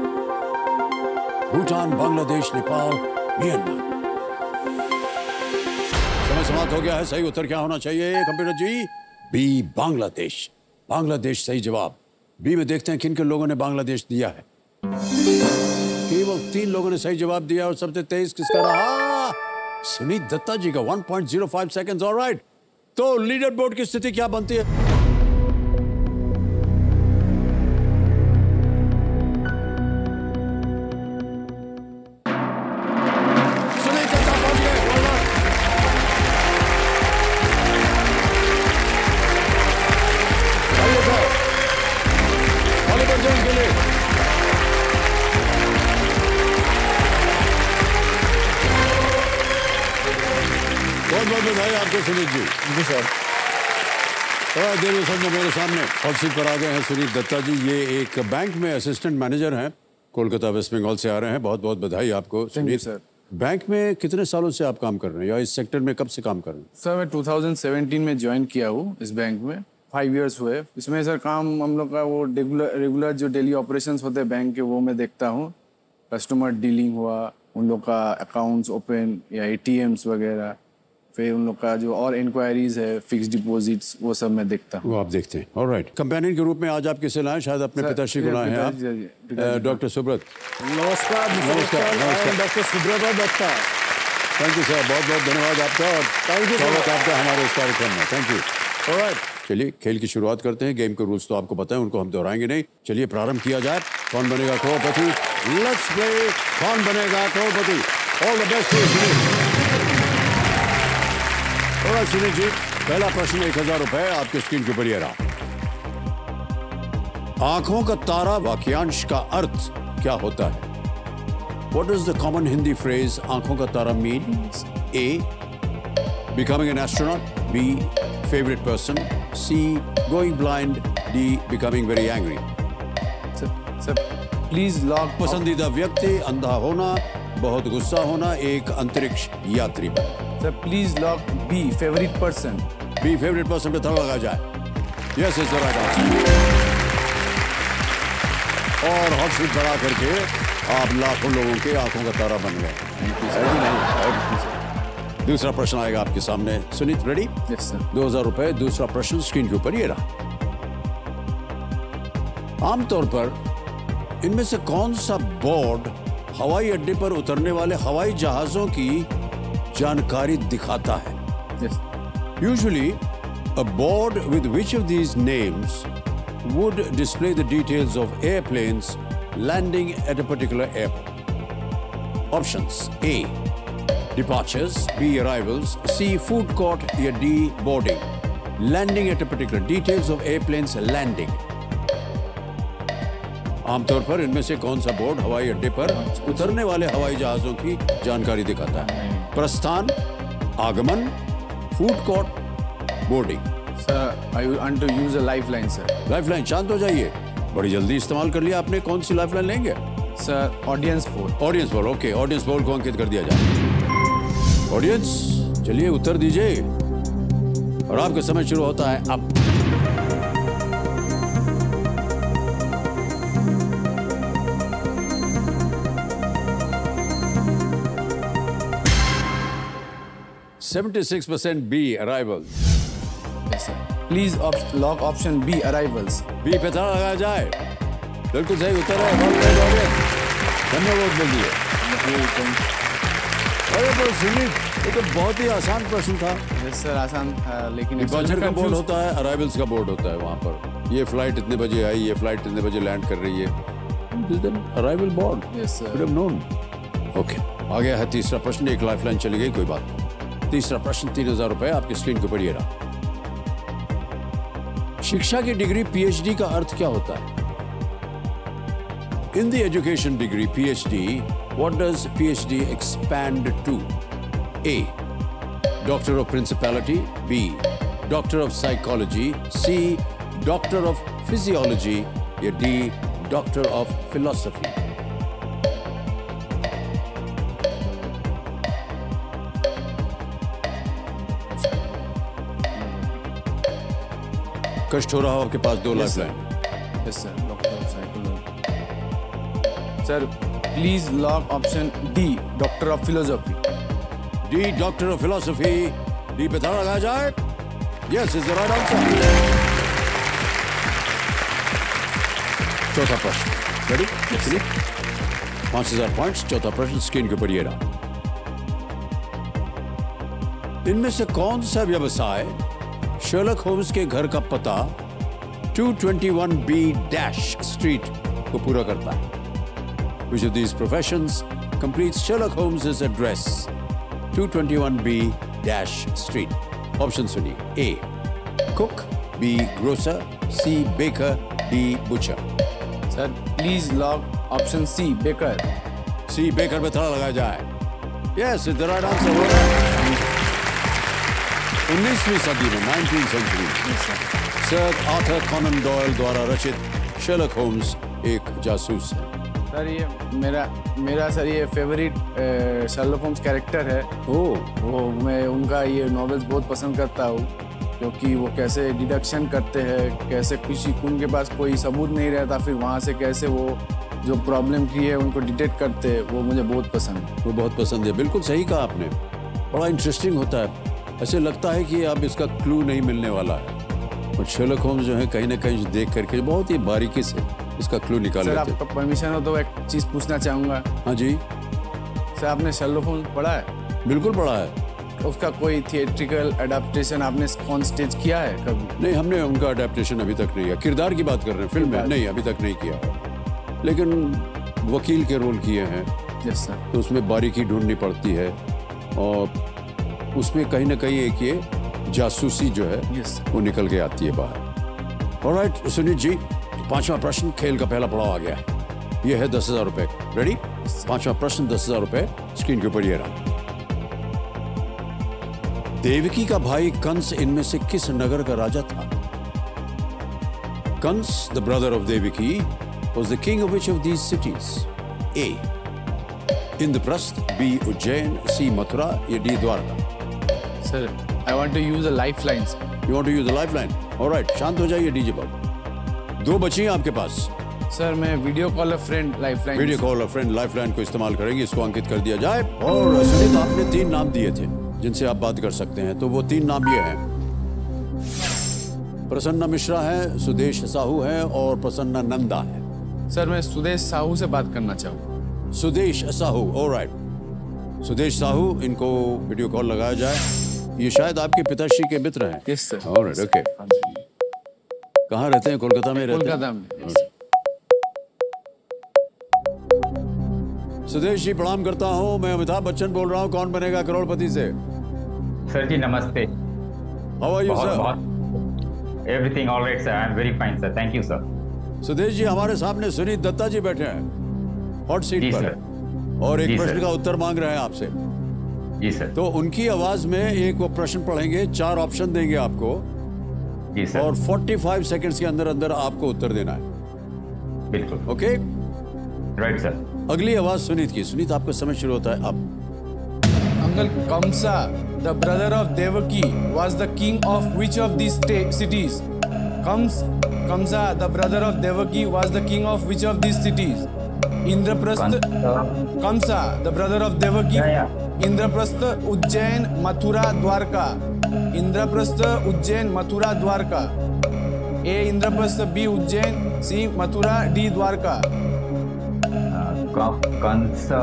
Bhutan, Bangladesh, Nepal, Myanmar. समय समाप्त हो गया है। सही उत्तर क्या होना चाहिए कंप्यूटर जी? बी बांग्लादेश। बांग्लादेश सही जवाब। बी में देखते हैं किन किन लोगों ने बांग्लादेश दिया है। केवल 3 लोगों ने सही जवाब दिया और सबसे तेज किसका रहा? सुनीत दत्ता जी का 1.05 सेकंड्स। ऑलराइट, तो लीडर बोर्ड की स्थिति क्या बनती है? और देर सब में मेरे सामने हॉट सीट पर आ गए हैं सुनीत दत्ता जी। ये एक बैंक में असिस्टेंट मैनेजर हैं, कोलकाता वेस्ट बंगाल से आ रहे हैं। बहुत बहुत बधाई आपको सुनीत। सर। बैंक में कितने सालों से आप काम कर रहे हैं या इस सेक्टर में कब से काम कर रहे हैं? सर मैं 2017 में ज्वाइन किया हूँ इस बैंक में, 5 इयर्स हुए। इसमें सर काम हम लोग का वो रेगुलर जो डेली ऑपरेशंस होते हैं बैंक के, वो मैं देखता हूँ। कस्टमर डीलिंग हुआ, उन लोग का अकाउंट्स ओपन या ATMs वगैरह, फिर उन लोग का जो और इंक्वायरीज है, फिक्स डिपॉजिट्स, वो सब मैं देखता हूँ। वो आप देखते हैं। ऑलराइट, कंपेनियन के रूप में आज आप किसे लाए? शायद अपने पिताश्री को लाए हैं आप, डॉक्टर सुब्रत। नमस्कार। नमस्कार doctor Subrata Datta. Thank you sir, बहुत बहुत धन्यवाद आपका और स्वागत आपका हमारे इस कार्यक्रम में। Thank you. ऑलराइट, चलिए खेल की शुरुआत करते हैं। गेम के रूल्स तो आपको पता है, उनको हम दोहराएंगे नहीं। चलिए प्रारंभ किया जाए। कौन बनेगा करोड़पति? Let's play Kaun Banega Crorepati. All the best to Suneet. और सुनीत जी, पहला प्रश्न 1000 रुपए आपके स्क्रीन के ऊपर ये रहा। आंखों का तारा वाक्यांश का अर्थ क्या होता है? What does the common Hindi phrase आंखों का तारा means? A. Becoming an astronaut. B. Favorite person. C. Going blind. D. Becoming very angry. Sir please lock. पसंदीदा व्यक्ति, अंधा होना, बहुत गुस्सा होना, एक अंतरिक्ष यात्री बनना। Sir please lock B, favourite person. B, favourite person पे ताला लगा जाए। Yes is the right answer. और हॉट सीट बढ़ा करके आप लाखों लोगों के आंखों का तारा बन गए। दूसरा प्रश्न आएगा आपके सामने। सुनीत रेडी? Yes sir. 2000 रुपए। दूसरा प्रश्न स्क्रीन के ऊपर ये रहा। आमतौर पर इनमें से कौन सा बोर्ड हवाई अड्डे पर उतरने वाले हवाई जहाजों की जानकारी दिखाता है? Usually, a board with which of these names would display the details of airplanes landing at a particular airport? Options: A. Departures. B. Arrivals. C. Food court. या D. Boarding. Landing at a particular details of airplanes landing. आमतौर पर इनमें से कौन सा board हवाई अड्डे पर उतरने वाले हवाई जहाजों की जानकारी दिखाता है? प्रस्थान, आगमन, food court, boarding. Sir I want to use a lifeline sir. Lifeline, शांत हो जाइए। बड़ी जल्दी इस्तेमाल कर लिया आपने। कौन सी लाइफलाइन लेंगे? Sir audience poll. Audience poll, okay. Audience poll को अंकित कर दिया जाए। ऑडियंस, चलिए उत्तर दीजिए और आपका समय शुरू होता है अब। %76% B, arrivals. Yes, sir. Please log option B, arrivals. B पे ताला लगाया जाए। बिल्कुल सही उत्तर है। धन्यवाद बोल दिए। अरे पर सुनीत, ये तो बहुत ही आसान प्रश्न था। यस सर, आसान था, लेकिन डिपार्चर का बोर्ड होता है, अराइवल्स का बोर्ड होता है। वहाँ पर ये फ्लाइट इतने बजे आई, ये फ्लाइट इतने बजे लैंड कर रही है। Arrival board. Yes sir. नोन। ओके, आ गया है तीसरा प्रश्न। एक लाइफलाइन चली गई, कोई बात नहीं। तीसरा प्रश्न 3000 रुपए आपकी स्क्रीन के ऊपर ये रहा। शिक्षा की डिग्री PhD का अर्थ क्या होता है? In the education degree PhD, what does PhD expand to? A. Doctor of Principality. B. Doctor of Psychology. C. Doctor of Physiology. या D. Doctor of Philosophy. कष्ट हो रहा हो आपके पास? 2 lifeline. Yes sir, doctor of psychology. Sir please lock option D, doctor of philosophy. D, doctor of philosophy. D पे ताला लगाया जाए। Yes is the right answer. चौथा प्रश्न रेडी? 5000 पॉइंट्स। चौथा प्रश्न स्क्रीन के ऊपर ये रहा। इनमें से कौन सा व्यवसाय शर्लक होम्स के घर का पता 221B डैश स्ट्रीट को पूरा करता है? Which of these professions completes Sherlock Holmes' address 221B dash street? Option सुनिए। A. Cook. B. Grocer. C. Baker. D. Butcher. Sir please lock option C, baker. C. Baker पे ताला लगाया जाए। Yes, it's the right answer. 19वीं सदी में 19th century sir Arthur Conan Doyle द्वारा रचित शर्लक होम्स एक जासूस है। सर ये मेरा सर ये फेवरेट शर्लक होम्स कैरेक्टर है। वो मैं उनका ये नॉवेल्स बहुत पसंद करता हूँ, क्योंकि वो कैसे डिडक्शन करते हैं, कैसे किसी उनके पास कोई सबूत नहीं रहता, फिर वहाँ से कैसे वो जो प्रॉब्लम की है उनको डिटेक्ट करते हैं, वो मुझे बहुत पसंद है। वो बहुत पसंद है, बिल्कुल सही कहा आपने। बड़ा इंटरेस्टिंग होता है, ऐसे लगता है कि अब इसका क्लू नहीं मिलने वाला है, और शर्लक होम्स जो है कहीं ना कहीं देख करके बहुत ही बारीकी से इसका क्लू निकाल लेते हैं। सर आपका परमिशन हो तो एक चीज़ पूछना चाहूँगा। हाँ जी सर, आपने शर्लक होम्स पढ़ा है? बिल्कुल पढ़ा है। उसका कोई थिएट्रिकल अडेप्टेशन आपने ऑन स्टेज किया है कभी? नहीं, हमने उनका अडेप्टेशन अभी तक नहीं किया। किरदार की बात कर रहे हैं, फिल्म में नहीं, अभी तक नहीं किया, लेकिन वकील के रोल किए हैं। Yes sir. तो उसमें बारीकी ढूंढनी पड़ती है, और उसमें कहीं ना कहीं एक ये जासूसी जो है वो निकल के आती है बाहर। ऑलराइट सुनीत जी, 5वां प्रश्न खेल का पहला पड़ाव आ गया है। ये है 10,000 रुपए। रेडी? 5वां प्रश्न 10,000 रुपए स्क्रीन के ऊपर ये रहा। देवकी का भाई कंस इनमें से किस नगर का राजा था? Kansa, the brother of Devaki, was the king of which of these cities? A. Indraprastha, B. Ujjain, C. Mathura, या D. Dwarka? Sir, I want to use a lifeline. You want to use a lifeline? All right, शांत हो जाइए DJ बाबू। 2 बची हैं आपके पास। Sir, मैं video call a friend lifeline. Video call a friend lifeline को इस्तेमाल करेंगे, इसको अंकित कर दिया जाए। और सुनीत, आपने 3 नाम दिए थे जिनसे आप बात कर सकते हैं, तो वो 3 नाम ये हैं। प्रसन्ना मिश्रा है, सुदेश साहू है, और प्रसन्ना नंदा है। सर, मैं सुदेश साहू से बात करना चाहूँ। सुदेश साहू, ऑलराइट। सुदेश साहू, इनको वीडियो कॉल लगाया जाए। ये शायद आपके पिताश्री के मित्र हैं। Yes sir. Alright, okay. कहाँ रहते हैं? कोलकाता में रहते हैं? कोलकाता में। सुदेश जी, प्रणाम करता हूँ। मैं अमिताभ बच्चन बोल रहा हूँ, कौन बनेगा करोड़पति से। सर जी नमस्ते। How are you sir? Everything alright sir, I am very fine sir, thank you sir. Sudesh ji, हमारे सामने सुनीत दत्ता जी बैठे हैं हॉट सीट पर, और एक प्रश्न का उत्तर मांग रहे हैं आपसे। जी सर। तो उनकी आवाज में एक वो प्रश्न पढ़ेंगे, 4 ऑप्शन देंगे आपको। जी सर। और 45 सेकंड्स के अंदर अंदर आपको उत्तर देना है। बिल्कुल। Okay, right sir. अगली आवाज सुनीत की। सुनीत, आपका समय शुरू होता है अब। Uncle Kamsa, the brother of Devaki, was the king of which of these cities? Kamsa, the brother of Devaki, was the king of which of these cities? Indraprastha. Kamsa, the brother of Devaki. Indraprastha, Ujjain, Mathura, Dwarka. Indraprastha, Ujjain, Mathura, Dwarka. A. Indraprastha, B. Ujjain, C. Mathura, D. Dwarka. Kansa,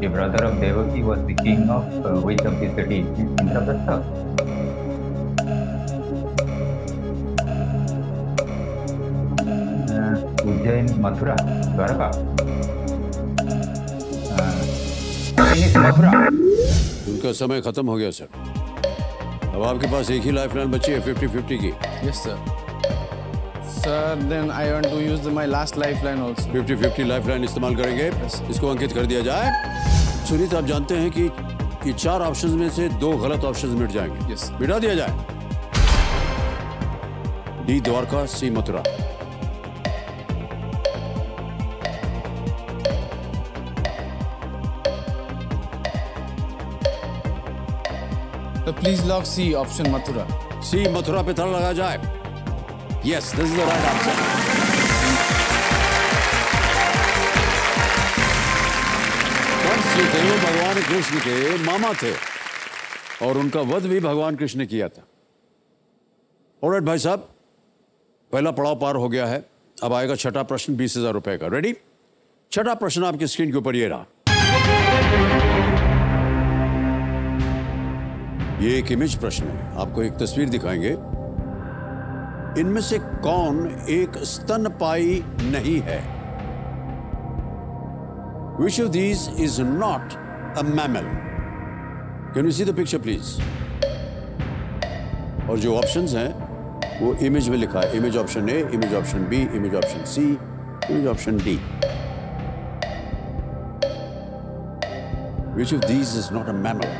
the brother of Devaki, was the king of which of the cities? Indraprastha. Ujjain, Mathura, Dwarka. Mathura. उनका समय खत्म हो गया sir. अब आपके पास एक ही lifeline बची है 50-50 की। Yes sir. Sir, then I want to use my last lifeline also. 50-50 lifeline इस्तेमाल करेंगे। इसको अंकित कर दिया जाए। सुनीत, आप जानते हैं कि ये 4 ऑप्शंस में से 2 गलत ऑप्शंस मिट जाएंगे। Yes. मिटा दिया जाए। D Dwarka, C Mathura. So please lock C, option Mathura. C Mathura पे ताला लगाया जाए। Yes, this is the right answer. Kans जो थे वो भगवान कृष्ण के मामा थे, और उनका वध भी भगवान कृष्ण ने किया था। ऑलराइट भाई साहब, पहला पड़ाव पार हो गया है। अब आएगा छठा प्रश्न 20,000 रुपए का। रेडी? छठा प्रश्न आपकी स्क्रीन के ऊपर ये रहा। ये एक इमेज प्रश्न है। आपको एक तस्वीर दिखाएंगे। इनमें से कौन एक स्तनपायी नहीं है? Which of these is not a mammal? Can you see the picture, please? और जो ऑप्शंस हैं वो इमेज में लिखा है। Image option A, image option B, image option C, image option D. Which of these is not a mammal?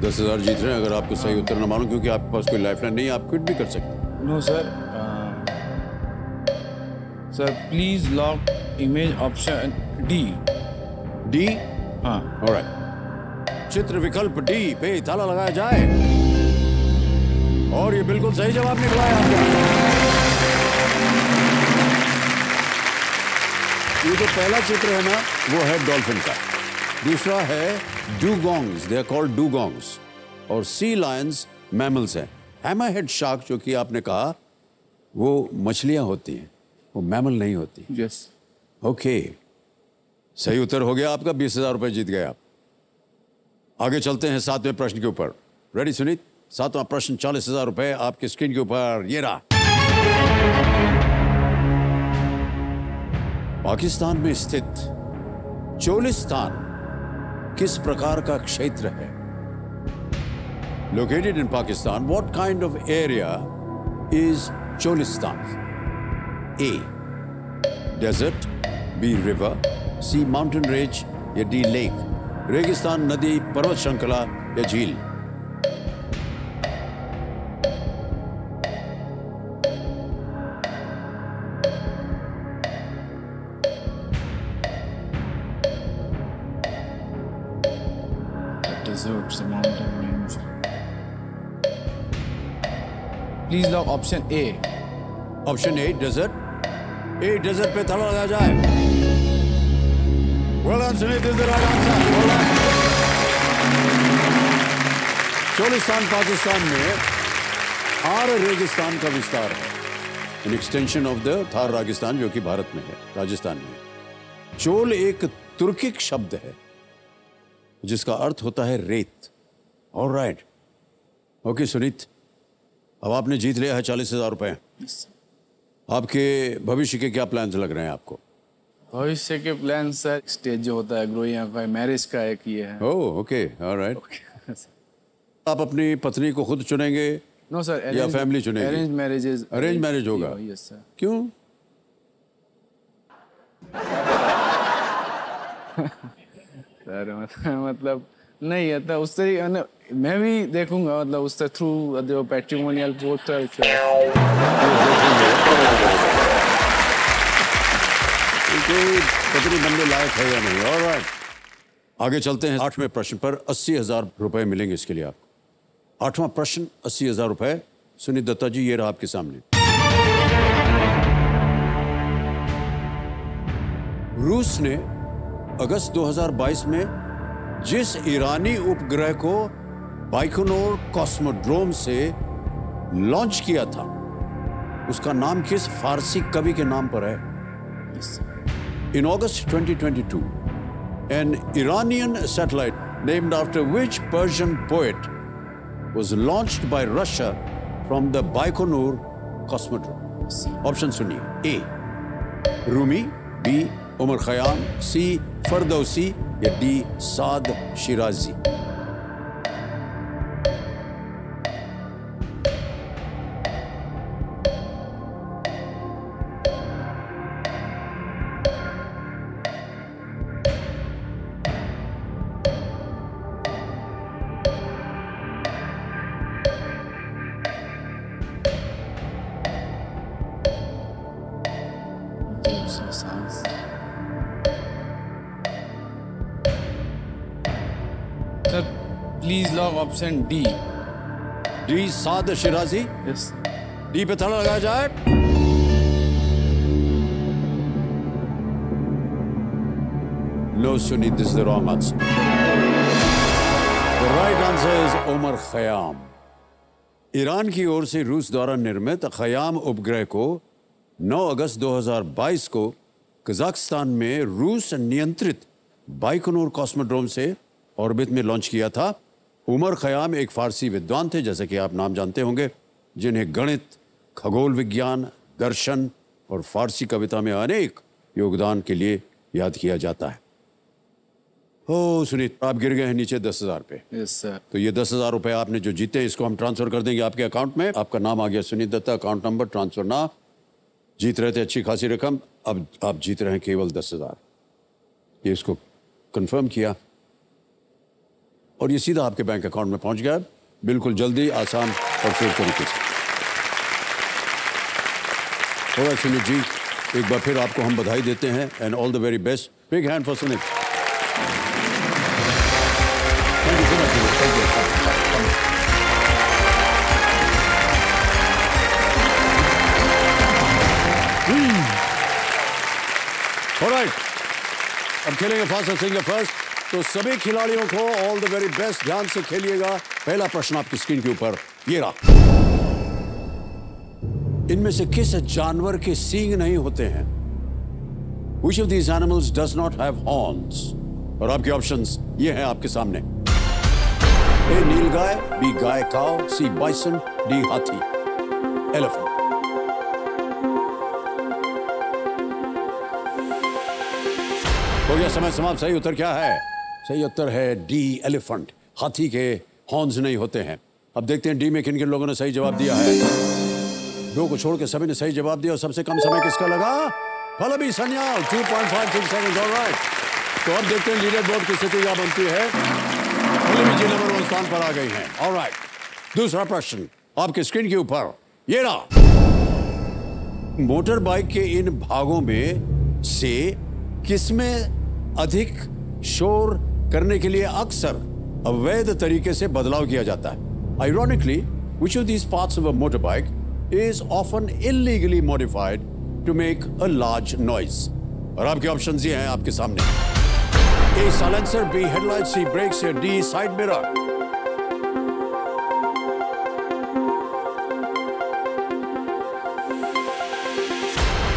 10,000 जीत रहे हैं। अगर आपको सही उत्तर न मालूम, क्योंकि आपके पास कोई लाइफलाइन नहीं है, आप क्विट भी कर सकते। No sir, sir please lock image option D. D? हाँ। ऑलराइट, चित्र विकल्प डी पे ताला लगाया जाए और ये बिल्कुल सही जवाब निकला है आपका। ये जो पहला चित्र है ना, वो है डॉल्फिन का। दूसरा है डूगोंग्स, दे आर कॉल्ड डूगोंग्स। और सी लायंस मैमल्स हैं। हैमरहेड शार्क जो कि आपने कहा, वो मछलियां होती हैं, वो मैमल नहीं होती। यस। ओके, सही उत्तर हो गया आपका। 20,000 रुपए जीत गए आप। आगे चलते हैं 7वें प्रश्न के ऊपर। रेडी सुनीत? 7वां प्रश्न, 40,000 रुपए आपकी स्क्रीन के ऊपर। ये रहा। पाकिस्तान में स्थित चोलिस्तान किस प्रकार का क्षेत्र है? Located in Pakistan, what kind of area is Cholistan? A desert, B river, C mountain range या डी लेक? रेगिस्तान, नदी, पर्वत श्रृंखला या झील? Deserts, mountain range. Please log option A. Option A desert. A desert पे ताला लगाया जाए। Well done, Sunit, this is the right answer. Well done. Cholistan Pakistan में थार रेगिस्तान का विस्तार है। An extension of the Thar रेगिस्तान, जो कि भारत में है, राजस्थान में। चोल एक तुर्किक शब्द है जिसका अर्थ होता है रेत। ऑलराइट, ओके सुनीत, अब आपने जीत लिया है 40,000 रुपए। आपके भविष्य के क्या प्लान्स लग रहे हैं आपको? भविष्य के प्लान सर, स्टेज जो होता है ग्रोइंग का, मैरिज का एक ये है। Oh okay, alright. आप अपनी पत्नी को खुद चुनेंगे? नो सर, या फैमिली चुनेगी? Arranged marriages. अरेंज मैरिज होगा? Yes sir. क्यों? सर मतलब नहीं है तो उस तरीके मैं भी देखूंगा, मतलब उससे थ्रू जो पैट्रिमोनियल पोर्टल पत्नी बनने लायक है या नहीं। ऑलराइट, आगे चलते हैं 8वें प्रश्न पर। 80,000 रुपए मिलेंगे इसके लिए आपको। 8वां प्रश्न, 80,000 रुपए। सुनीत दत्ता जी, ये रहा आपके सामने। रूस ने अगस्त 2022 में जिस ईरानी उपग्रह को बाइकोनोर कॉस्मोड्रोम से लॉन्च किया था, उसका नाम किस फारसी कवि के नाम पर है? In August 2022, an Iranian satellite named after which Persian poet was launched by Russia from the Baikonur cosmodrome? Option सुनिए। A Rumi, B Umar Khayyam, C Ferdowsi या D Saadi Shirazi? Sir please lock option D. D Saadi Shirazi? Yes. D पे ताला लगाया जाए। No Suneet, this is the wrong answer. The right answer is Omar Khayyam. Iran की ओर से रूस द्वारा निर्मित खयाम उपग्रह को 9 अगस्त 2022 को कजाकिस्तान में रूस नियंत्रित बाइकोनूर कॉस्मोड्रोम से ऑर्बिट में लॉन्च किया था। उमर खयाम एक फारसी विद्वान थे, जैसे कि आप नाम जानते होंगे, जिन्हें गणित, खगोल विज्ञान, दर्शन और फारसी कविता में अनेक योगदान के लिए याद किया जाता है। ओ सुनीत, आप गिर गए हैं नीचे 10,000 पे। Yes sir. तो ये 10,000 रुपए आपने जो जीते, इसको हम ट्रांसफर कर देंगे आपके अकाउंट में। आपका नाम आ गया Suneet Datta, account number transfer ना। जीत रहे थे अच्छी खासी रकम, अब आप जीत रहे हैं केवल 10,000। ये इसको कंफर्म किया। और ये सीधा आपके बैंक अकाउंट में पहुंच गया, बिल्कुल जल्दी, आसान और सेफ तरीके से। थोड़ा सुनीत जी, एक बार फिर आपको हम बधाई देते हैं and all the very best. Big hand for Sunit. Thank you so much. Alright, अब खेलेंगे फास्ट सिंगल फर्स्ट। तो सभी खिलाड़ियों को ऑल द वेरी बेस्ट, ध्यान से खेलिएगा। पहला प्रश्न आपकी स्क्रीन के ऊपर ये रहा। इनमें से किस जानवर के सींग नहीं होते हैं? Which of these animals does not have horns? और आपके ऑप्शंस ये हैं आपके सामने। ए नीलगाय, बी गाय काव, सी बाइसन, डी हाथी एलिफेंट। हो गया समय समाप्त। सही उत्तर क्या है? सही उत्तर है डी एलिफेंट। हाथी के हॉर्न्स नहीं होते हैं। अब देखते हैं डी में किन किन लोगों ने सही जवाब दिया है। दो को छोड़ के सभी ने सही जवाब दिया और सबसे कम समय किसका लगा? पल्लवी सन्याल, 2.56 सेकंड। ऑलराइट, तो अब देखते हैं लीडर बोर्ड की स्थिति क्या बनती है। पल्लवी जी नंबर 1 स्थान पर आ गई हैं। ऑलराइट, दूसरा प्रश्न आपके स्क्रीन के ऊपर ये रहा। मोटर बाइक के इन भागों में से किसमें अधिक शोर करने के लिए अक्सर अवैध तरीके से बदलाव किया जाता है? Ironically, which of these parts of a motorbike is often illegally modified to make a large noise? और आपके ऑप्शंस ये हैं आपके सामने। A silencer, B headlights, C brakes, या D side mirror।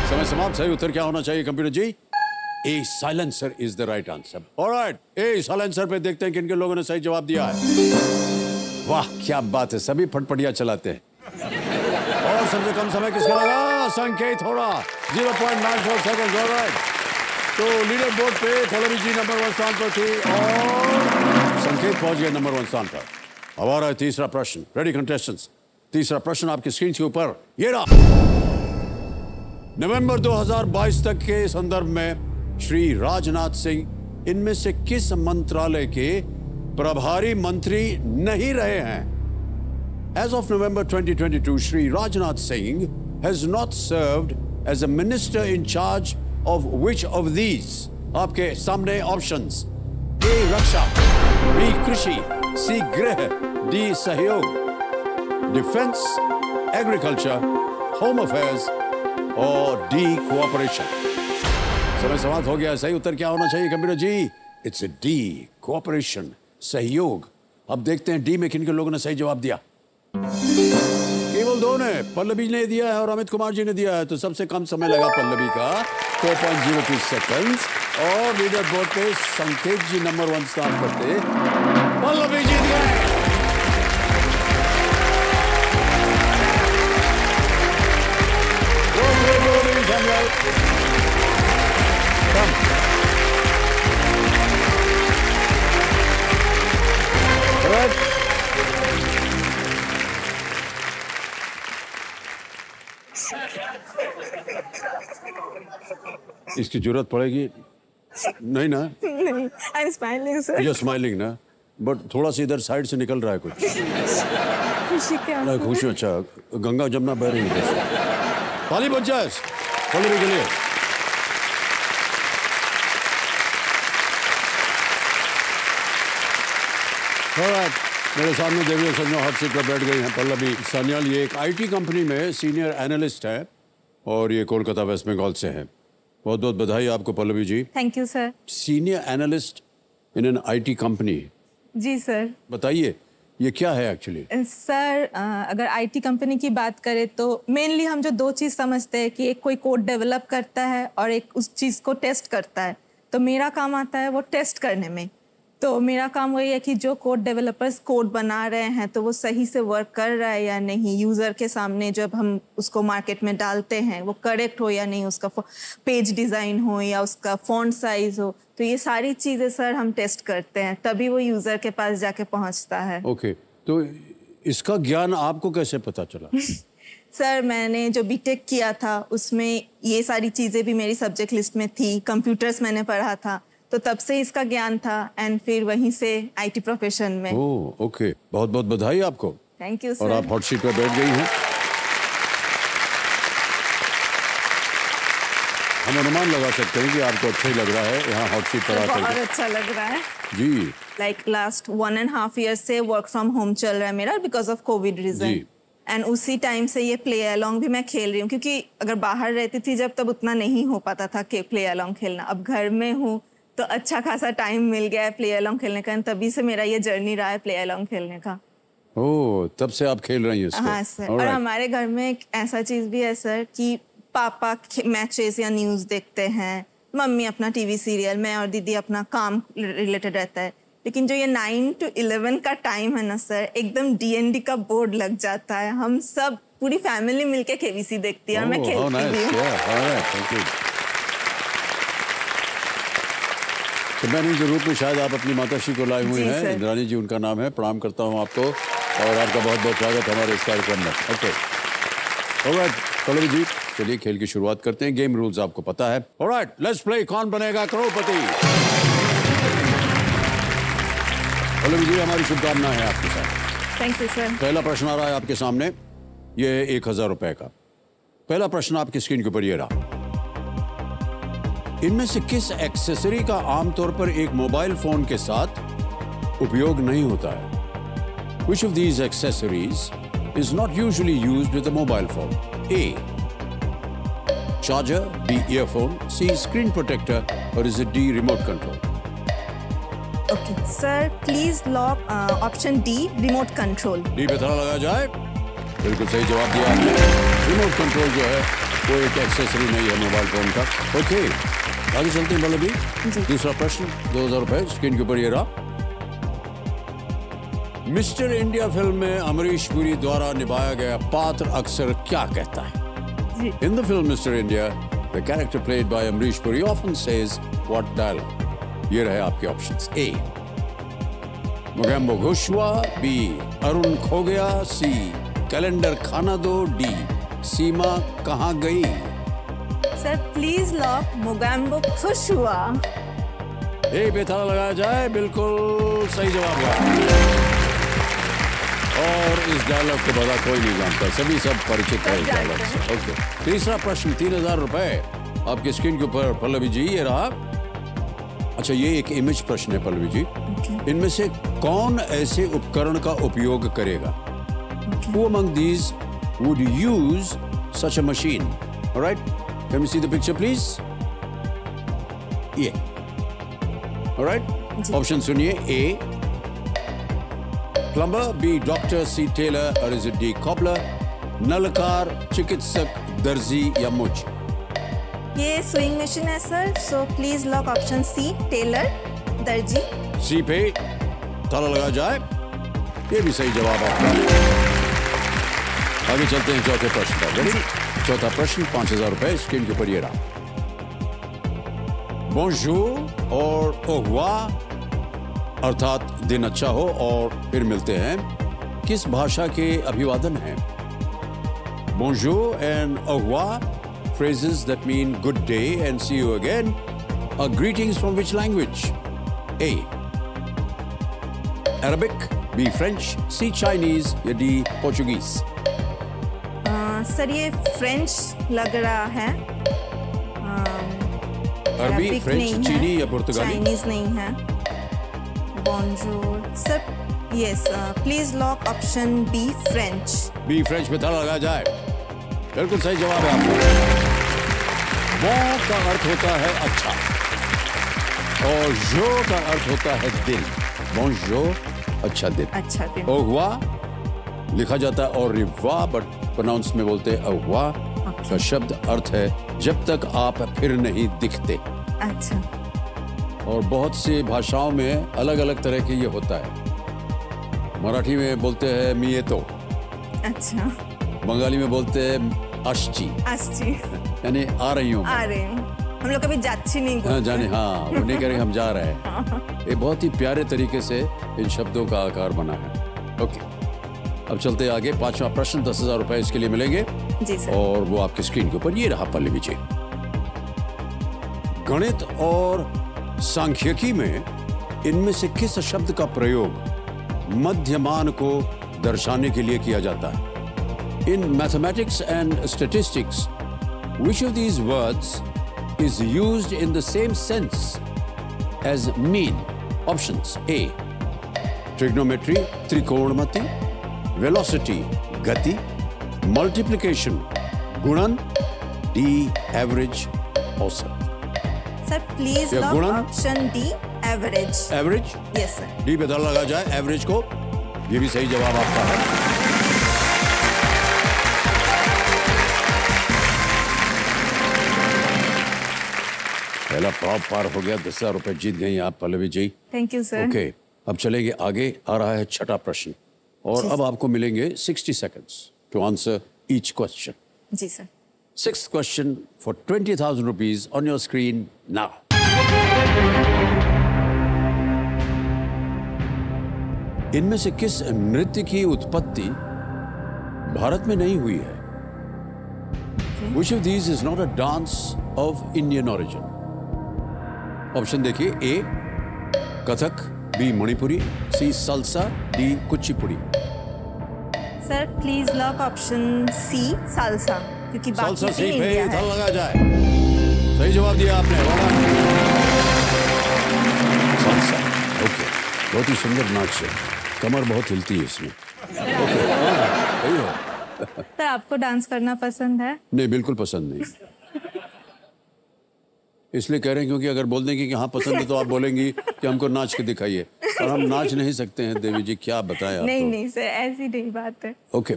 समय समाप्त। सही उत्तर क्या होना चाहिए computer ji? A silencer is the right answer. All right, A silencer पे देखते हैं किन किन लोगों ने सही जवाब दिया है। वाह क्या बात है, सभी फटफटिया चलाते हैं। और सबसे कम समय किसका लगा? संकेत होरा, 0.94 सेकंड। All right, तो लीडर बोर्ड पे पल्लवी जी नंबर 1 स्थान पर थी और संकेत पहुंच गए नंबर 1 स्थान पर। अब आ रहा है तीसरा प्रश्न। रेडी कंटेस्टेंट्स, तीसरा प्रश्न आपकी स्क्रीन के ऊपर ये रहा। नवंबर 2022 तक के संदर्भ में श्री राजनाथ सिंह इनमें से किस मंत्रालय के प्रभारी मंत्री नहीं रहे हैं? As of November 2022, Shri Rajnath Singh has not served as a minister in charge of which of these? आपके सामने ऑप्शंस। A रक्षा, B कृषि, C गृह, D सहयोग, डिफेंस, एग्रीकल्चर, होम अफेयर्स और D कोऑपरेशन। समय समाप्त हो गया। सही उत्तर क्या होना चाहिए computer ji? It's D, cooperation, सहयोग। अब देखते हैं डी में किन किन लोगों ने सही जवाब दिया। केवल 2 ने, पल्लवी ने दिया है और अमित कुमार जी ने दिया है। तो सबसे कम समय लगा पल्लवी का, 4.02 सेकंड्स। और लीडर बोर्ड पे संकेत जी नंबर 1 स्थान पर थे। पल्लवी जीत गए। इसकी जरूरत पड़ेगी नहीं ना? नहीं, I'm smiling, sir. You're smiling ना, बट थोड़ा सा इधर साइड से निकल रहा है कुछ। खुशी क्या? नहीं खुशी, अच्छा गंगा जमुना बह रही है। ताली बज जाए पल्लवी के लिए। मेरे सामने देवी और संजय हॉट सीट पर बैठ गई हैं पल्लवी सान्याल। ये एक आईटी कंपनी में सीनियर एनालिस्ट है और ये कोलकाता वेस्ट बंगाल से है। बहुत बहुत बधाई आपको Pallavi ji. Thank you sir. Senior analyst in an IT company. जी सर। बताइए ये क्या है एक्चुअली? सर अगर आईटी कंपनी की बात करें तो मेनली हम जो 2 चीज़ समझते हैं कि एक कोई कोड डेवलप करता है और एक उस चीज़ को टेस्ट करता है। तो मेरा काम आता है वो टेस्ट करने में। तो मेरा काम वही है कि जो कोड डेवलपर्स कोड बना रहे हैं तो वो सही से वर्क कर रहा है या नहीं, यूज़र के सामने जब हम उसको मार्केट में डालते हैं वो करेक्ट हो या नहीं, उसका पेज डिज़ाइन हो या उसका फॉन्ट साइज हो। तो ये सारी चीज़ें सर हम टेस्ट करते हैं, तभी वो यूज़र के पास जाके पहुंचता है। ओके, तो इसका ज्ञान आपको कैसे पता चला? सर मैंने जो बीटेक किया था उसमें ये सारी चीज़ें भी मेरी सब्जेक्ट लिस्ट में थी। कंप्यूटर्स मैंने पढ़ा था तो तब से इसका ज्ञान था एंड फिर वहीं से आईटी प्रोफेशन में। ओह ओके, बहुत बहुत बधाई आपको। Thank you sir. और आप हॉट सीट पर बैठ गई हैं। हम अनुमान लगा सकते हैं कि आपको अच्छा ही लग रहा है यहाँ हॉट सीट पर आकर। बहुत अच्छा लग रहा है जी। लाइक लास्ट 1.5 ईयर से वर्क फ्रॉम होम चल रहा है मेरा because of Covid reason, and उसी टाइम से ये प्ले अलोंग भी मैं खेल रही हूँ, क्योंकि अगर बाहर रहती थी जब तब उतना नहीं हो पाता था कि प्ले अलोंग खेलना। अब घर में हूँ तो अच्छा खासा टाइम मिल गया है प्ले अलोंग खेलने का, तभी से मेरा ये जर्नी रहा है प्ले अलोंग खेलने का। ओह, तब से आप खेल रही हैं इसको। हाँ सर। और हमारे घर में एक ऐसा चीज भी है सर कि पापा मैचेस या न्यूज देखते हैं, मम्मी अपना टीवी सीरियल, मैं और दीदी अपना काम रिलेटेड रहता है। लेकिन जो ये 9 to 11 का टाइम है ना सर, एकदम DND का बोर्ड लग जाता है। हम सब पूरी फैमिली मिलके KBC देखती है और मैं खेलती भी हूँ। तो बहन के रूप में शायद आप अपनी माताश्री को लाए हुए हैं। इंद्रानी जी उनका नाम है। प्रणाम करता हूँ आपको और आपका बहुत बहुत स्वागत हमारे इस कार्यक्रम में। ओके ऑलराइट पल्लवी जी, चलिए खेल की शुरुआत करते हैं। गेम रूल्स आपको पता है। Alright let's play Kaun Banega करोड़पति। पल्लवी जी, हमारी शुभकामनाएं हैं आपके साथ। Thank you sir. पहला प्रश्न आ रहा है आपके सामने, ये 1000 रुपए का। पहला प्रश्न आपकी स्क्रीन के ऊपर ये रहा। इनमें से किस एक्सेसरी का आमतौर पर एक मोबाइल फोन के साथ उपयोग नहीं होता है? Which of these accessories is not usually used with a mobile phone? A. Charger, B. Earphone, C. Screen protector, or is it D. Remote control? Okay, sir, please lock option D, remote control. D पे ताला लगाया जाए। बिल्कुल सही जवाब दिया आपने। Remote control जो है वो एक एक्सेसरी नहीं है मोबाइल फोन का। ओके आगे चलते हैं पल्लवी। दूसरा प्रश्न 2000 रुपए स्क्रीन के ऊपर ये रहा। मिस्टर इंडिया फिल्म में अमरीश पुरी द्वारा निभाया गया पात्र अक्सर क्या कहता है? In the film Mister India the character played by Amrish Puri often says what dialogue? ये रहे आपके ऑप्शंस। ए मोगैम्बो खुश हुआ, बी अरुण खो गया, सी कैलेंडर खाना दो, डी सीमा कहाँ गई? सर प्लीज लॉक मोगैम्बो खुश हुआ। ए पे ताला लगाया जाए। बिल्कुल सही जवाब है। और इस डायलॉग को पता कोई नहीं जानता, सभी सब परिचित है इस डायलॉग से। ओके तीसरा प्रश्न 3000 रुपए आपकी स्क्रीन के ऊपर पल्लवी जी ये रहा। अच्छा ये एक इमेज प्रश्न है पल्लवी जी। इनमें से कौन ऐसे उपकरण का उपयोग करेगा? Who among these would use such a machine? All right, can we see the picture please? Yeah. All right. Option सुनिए। A plumber, B doctor, C tailor, or is it D cobbler? नलकार, चिकित्सक, दर्जी या मुच? ये sewing machine है sir, so please lock option C tailor, दर्जी। C पे ताला लगा जाए। ये भी सही जवाब आपका। आगे चलते हैं चौथे प्रश्न पर। रेडी? चौथा प्रश्न 5000 रुपए स्क्रीन के ऊपर ये रहा। बोंजूर और ओहुआ अर्थात दिन अच्छा हो और फिर मिलते हैं किस भाषा के अभिवादन हैं? बोंजूर and ओहुआ phrases that mean good day and see you again are greetings from which language? A. Arabic, B. French, C. Chinese या D. Portuguese? सर ये फ्रेंच लग रहा है। अरबी, फ्रेंच, चीनी या पुर्तगाली? चाइनीज नहीं है। Bonjour sir yes please lock option B French. B French पे ताला लगाया जाए। बिल्कुल सही जवाब है आपका। बॉन का अर्थ होता है अच्छा और जो का अर्थ होता है दिल। बॉन्जो अच्छा दिन। अच्छा दिन। ओहुआ लिखा जाता है और रिवा बट प्रोनाउंस में बोलते हैं ओहुआ का शब्द अर्थ है जब तक आप फिर नहीं दिखते। अच्छा। और बहुत सी भाषाओं में अलग अलग तरह के ये होता है। मराठी में बोलते हैं मियेतो। अच्छा। बंगाली में बोलते हैं अश्ची। अश्ची यानी आ रही हूँ। आ रही हूँ। हम लोग कभी जाच्छी नहीं बोलते। हाँ जाने हाँ वो नहीं कह रहे हम जा रहे हैं। ये बहुत ही प्यारे तरीके से इन शब्दों का आकार बना है। ओके अब चलते आगे। पांचवा प्रश्न 10,000 रुपए इसके लिए मिलेंगे। जी सर। और वो आपकी स्क्रीन के ऊपर ये रहा पल्लवी जी। गणित और सांख्यिकी में इनमें से किस शब्द का प्रयोग मध्यमान को दर्शाने के लिए किया जाता है? In mathematics and statistics, which of these words is used in the same sense as mean? Options: A, trigonometry, त्रिकोणमिति, velocity, गति, multiplication, गुणन, D, average, औसत. सर प्लीज या गुणन? Option D, average. Average? Yes sir. D पे दाल लगा जाए average को. ये भी सही जवाब आपका है. पहला पड़ाव पार हो गया. 10,000 रुपए जीत गई आप Pallavi ji. Thank you sir. Okay, अब चलेंगे आगे. आ रहा है छठा प्रश्न और अब आपको मिलेंगे 60 seconds to answer each question. Ji sir. Sixth question for 20,000 rupees on your screen now. इनमें से किस नृत्य की उत्पत्ति भारत में नहीं हुई है? Which of these is not a dance of Indian origin? Option देखिए. A Kathak, B Manipuri, C salsa, D Kuchipudi. Sir please lock option C, salsa, क्योंकि बाकी सालसा सी तीन पे इंडिया धन है. लगा जाए. सही जवाब दिया आपने. सालसा. ओके, बहुत ही सुंदर नाच है. कमर बहुत हिलती है इसमें. सही हो. सर आपको डांस करना पसंद है? नहीं, बिल्कुल पसंद नहीं. इसलिए कह रहे हैं क्योंकि अगर बोल देंगे कि हाँ पसंद है तो आप बोलेंगी कि हमको नाच के दिखाइए, और हम नाच नहीं सकते हैं. देवी जी क्या बताएं आपको. नहीं नहीं सर, ऐसी नहीं बात है. ओके.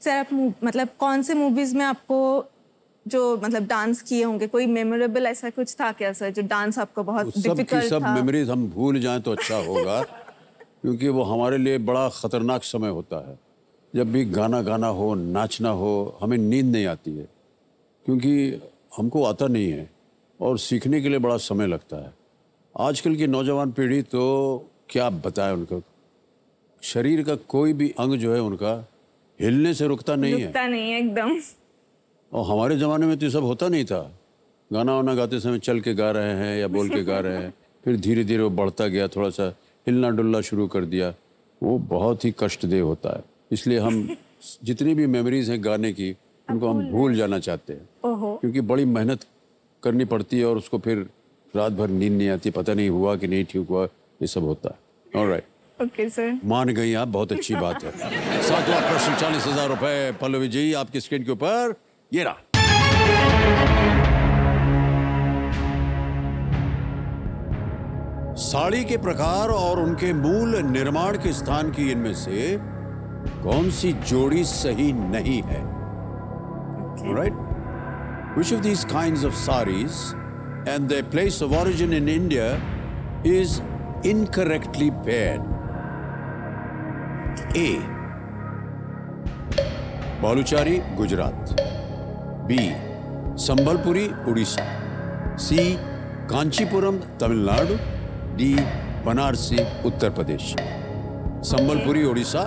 सर आप मतलब कौन से मूवीज में आपको जो मतलब डांस किए होंगे, कोई मेमोरेबल ऐसा कुछ था क्या सर जो डांस आपको बहुत डिफिकल्ट था? सब मेमोरीज हम भूल जाएं तो अच्छा होगा क्योंकि वो हमारे लिए बड़ा खतरनाक समय होता है. जब भी गाना गाना हो, नाचना हो, हमें नींद नहीं आती है क्योंकि हमको आता नहीं है और सीखने के लिए बड़ा समय लगता है. आजकल की नौजवान पीढ़ी तो क्या बताए, उनका शरीर का कोई भी अंग जो है उनका हिलने से रुकता नहीं है. रुकता नहीं है एकदम. और हमारे ज़माने में तो ये सब होता नहीं था. गाना वाना गाते समय चल के गा रहे हैं या बोल के गा रहे हैं, फिर धीरे धीरे वो बढ़ता गया, थोड़ा सा हिलना डुलना शुरू कर दिया. वो बहुत ही कष्टदेय होता है. इसलिए हम जितनी भी मेमोरीज हैं गाने की, उनको हम भूल जाना चाहते हैं क्योंकि बड़ी मेहनत करनी पड़ती है और उसको फिर रात भर नींद नहीं आती, पता नहीं हुआ कि नहीं ठीक हुआ, ये सब होता है. ऑलराइट. Okay sir. मान गई आप, बहुत अच्छी बात है. 7वां प्रश्न 40,000 रुपए. पल्लवी जी आपकी स्क्रीन के ऊपर ये रहा. साड़ी के प्रकार और उनके मूल निर्माण के स्थान की इनमें से कौन सी जोड़ी सही नहीं है? Right? Which of these kinds of saris and their place of origin in India is incorrectly paired? A. बालूचारी Gujarat, B. Sambalpuri Orissa, C. Kanchipuram Tamil Nadu, D. Banarasi Uttar Pradesh. Sambalpuri Orissa,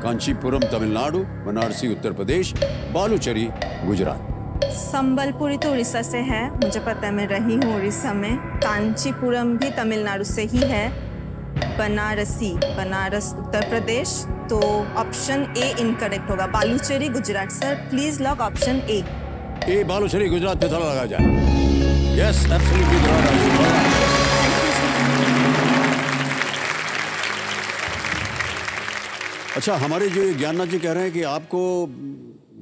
Kanchipuram Tamil Nadu, Banarasi Uttar Pradesh, Baluchari Gujarat. Sambalpuri तो उड़ीसा से है, मुझे पता है, मैं रही हूँ उड़ीसा में. कांचीपुरम भी तमिलनाडु से ही है. बनारस उत्तर प्रदेश. तो ऑप्शन ए इनकरेक्ट होगा, Baluchari Gujarat. Sir please lock option A. A Baluchari Gujarat पे ताला लगा जाए. Yes, absolutely. अच्छा, हमारे जो ज्ञाननाथ जी कह रहे हैं कि आपको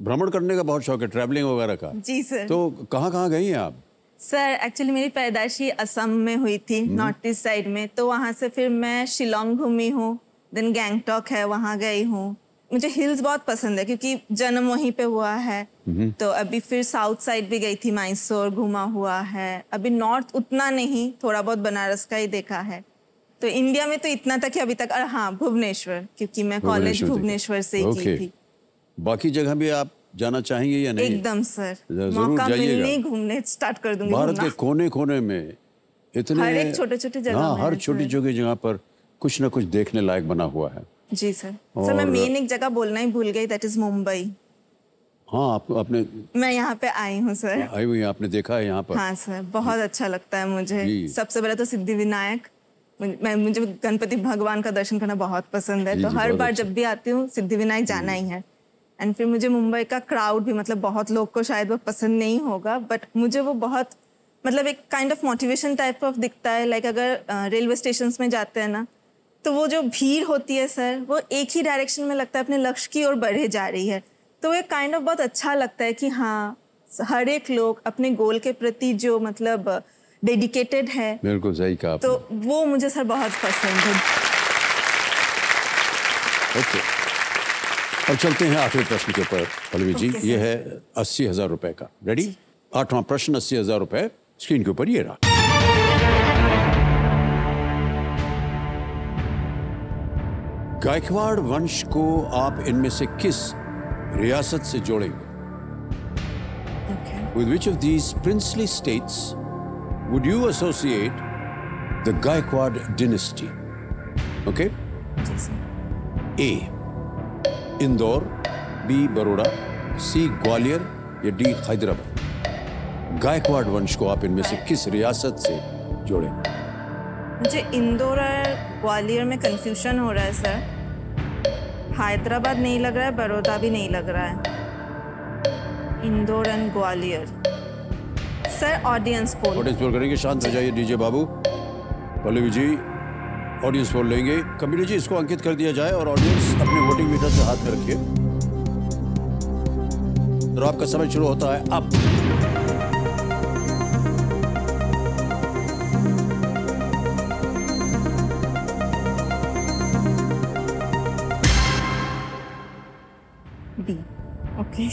भ्रमण करने का बहुत शौक है, ट्रैवलिंग वगैरह का. जी सर. तो कहाँ गई हैं आप? सर एक्चुअली मेरी पैदाइशी असम में हुई थी, नॉर्थ ईस्ट साइड में. तो वहाँ से फिर मैं शिलोंग घूमी हूँ, देन गैंगटॉक है, वहाँ गई हूँ. मुझे हिल्स बहुत पसंद है क्योंकि जन्म वहीं पे हुआ है. तो अभी फिर साउथ साइड भी गई थी, मैसूर घूमा हुआ है. अभी नॉर्थ उतना नहीं, थोड़ा बहुत बनारस का ही देखा है. तो इंडिया में तो इतना तक है अभी तक. और हाँ, भुवनेश्वर, क्योंकि मैं कॉलेज भुवनेश्वर से ही की थी. बाकी जगह भी आप जाना चाहेंगे या नहीं? एकदम सर, जरूर मौका जाइएगा. मिलने घूमने स्टार्ट कर दूंगी. भारत के कोने कोने में इतने, हर एक छोटे छोटे जगह. हाँ, हर छोटी छोटी जगह पर कुछ ना कुछ देखने लायक बना हुआ है. जी सर. सर मैं मेन एक जगह बोलना ही भूल गई, दैट इज मुंबई. हाँ, आपने मैं यहाँ पे आई हूँ सर। आई हुई, आपने देखा है यहाँ पर? हाँ सर, बहुत अच्छा लगता है मुझे। सबसे पहले तो सिद्धिविनायक, मुझे गणपति भगवान का दर्शन करना बहुत पसंद है, तो हर बार जब भी आती हूँ सिद्धिविनायक जाना ही है। एंड फिर मुझे मुंबई का क्राउड भी, मतलब बहुत लोग को शायद वो पसंद नहीं होगा, बट मुझे वो बहुत, मतलब एक kind of motivation type of दिखता है। लाइक अगर रेलवे स्टेशन में जाते हैं ना, तो वो जो भीड़ होती है सर, वो एक ही डायरेक्शन में लगता है, अपने लक्ष्य की ओर बढ़े जा रही है। तो ये काइंड ऑफ बहुत अच्छा लगता है कि हाँ, हर एक लोग अपने गोल के प्रति जो मतलब डेडिकेटेड है। बिल्कुल सही कहा आपने। तो वो मुझे सर बहुत पसंद है। ओके, अब चलते हैं आखिरी प्रश्न के ऊपर पल्लवी जी। ये है 80,000 रुपए का। रेडी? 8वां प्रश्न, 80,000 रुपए स्क्रीन के ऊपर ये रहा। गायकवाड़ वंश को आप इनमें से किस रियासत से जोड़ेंगे? With which of these princely states would you associate the Gaikwad dynasty? Okay? A. Indore, B. Baroda, C. Gwalior या D. हैदराबाद। गायकवाड़ वंश को आप इनमें से किस रियासत से जोड़ेंगे? मुझे इंदौर और ग्वालियर में कंफ्यूजन हो रहा है सर। हैदराबाद नहीं लग रहा है, बड़ौदा भी नहीं लग रहा है। Indore and Gwalior. Sir audience poll. Audience poll करेंगे। शांत हो जाइए डीजे बाबू। पल्लवी जी ऑडियंस पोल लेंगे। कमिटी जी इसको अंकित कर दिया जाए और ऑडियंस अपने वोटिंग मीटर से हाथ में रखिए। तो आपका समय शुरू होता है अब। बी। ओके।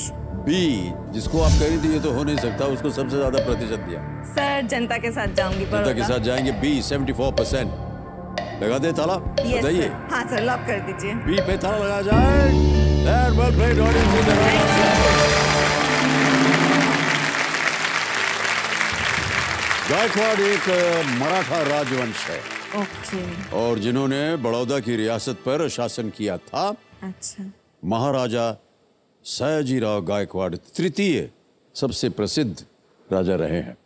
बी, जिसको आप कह रही थी ये तो हो नहीं सकता, उसको सबसे ज्यादा प्रतिशत दिया। सर जनता के साथ जाऊंगी। जनता के साथ जाएंगे। बी 74%। लगा दे ताला। बताइए। हाँ सर, लॉक कर दीजिए। बी पे ताला लगा जाए। Well played audience. गायकवाड़ एक मराठा राजवंश है। ओके। और जिन्होंने बड़ौदा की रियासत पर शासन किया था। अच्छा। महाराजा सयाजीराव गायकवाड़ तृतीय सबसे प्रसिद्ध राजा रहे हैं।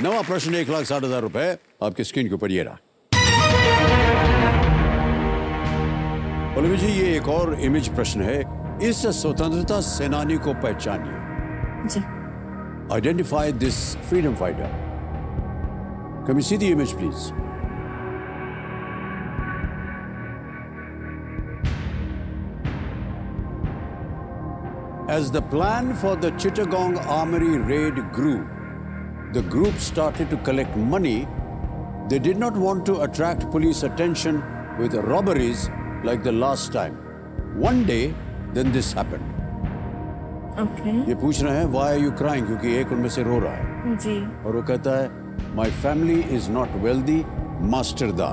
9वां प्रश्न 1,60,000 रुपए आपकी स्क्रीन के ऊपर ये रहा। पल्लवी जी ये एक और इमेज प्रश्न है। इस स्वतंत्रता सेनानी को पहचानिए। जी। Identify this freedom fighter. Can we see the image please? As the plan for the Chittagong Armory raid grew, the group started to collect money. They did not want to attract police attention with robberies like the last time. One day, then this happened. Okay. ये पूछ रहे हैं why are you crying? क्योंकि एक उनमें से रो रहा है। जी। और वो कहता है My family is not wealthy, Master Da.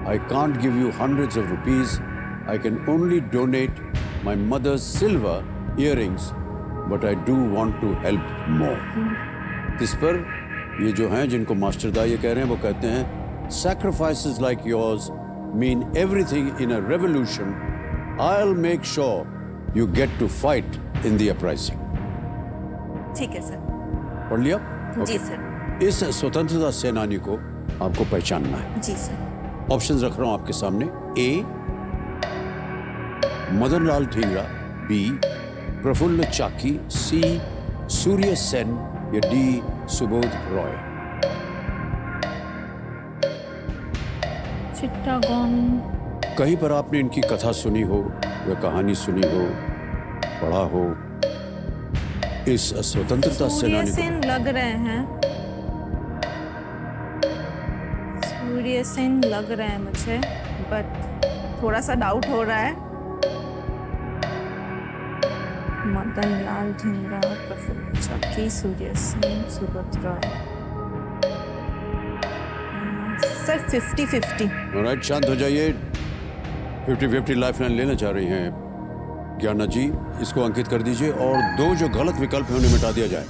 I can't give you hundreds of rupees. I can only donate my mother's silver earrings, but I do want to help more. इस पर ये जो हैं जिनको मास्टर दा ये कह रहे हैं वो कहते हैं sacrifices like yours mean everything in a revolution. I'll make sure you get to fight in the uprising. ठीक है सर। पढ़ लिया? जी सर। इस स्वतंत्रता सेनानी को आपको पहचानना है। जी सर। ऑप्शंस रख रहा हूं आपके सामने। ए मदन लाल ठींगरा, बी प्रफुल्ल चाकी, सी सूर्य सेन या डी सुबोध रॉय। चिट्टागोंग। कहीं पर आपने इनकी कथा सुनी हो या कहानी सुनी हो, पढ़ा हो। इस स्वतंत्रता सेनानी को सेन लग रहे हैं। सूर्य सेन लग रहे हैं मुझे, बट थोड़ा सा डाउट हो रहा है। मदन लाल धिंगरा, प्रफुल्ल चाकी, सूर्य सेन, सुबोध रॉय। सर 50-50। ऑलराइट, शांत हो जाइए। 50-50 लाइफ लाइन लेना चाह रही हैं ज्ञाना जी। इसको अंकित कर दीजिए और दो जो गलत विकल्प है उन्हें मिटा दिया जाए।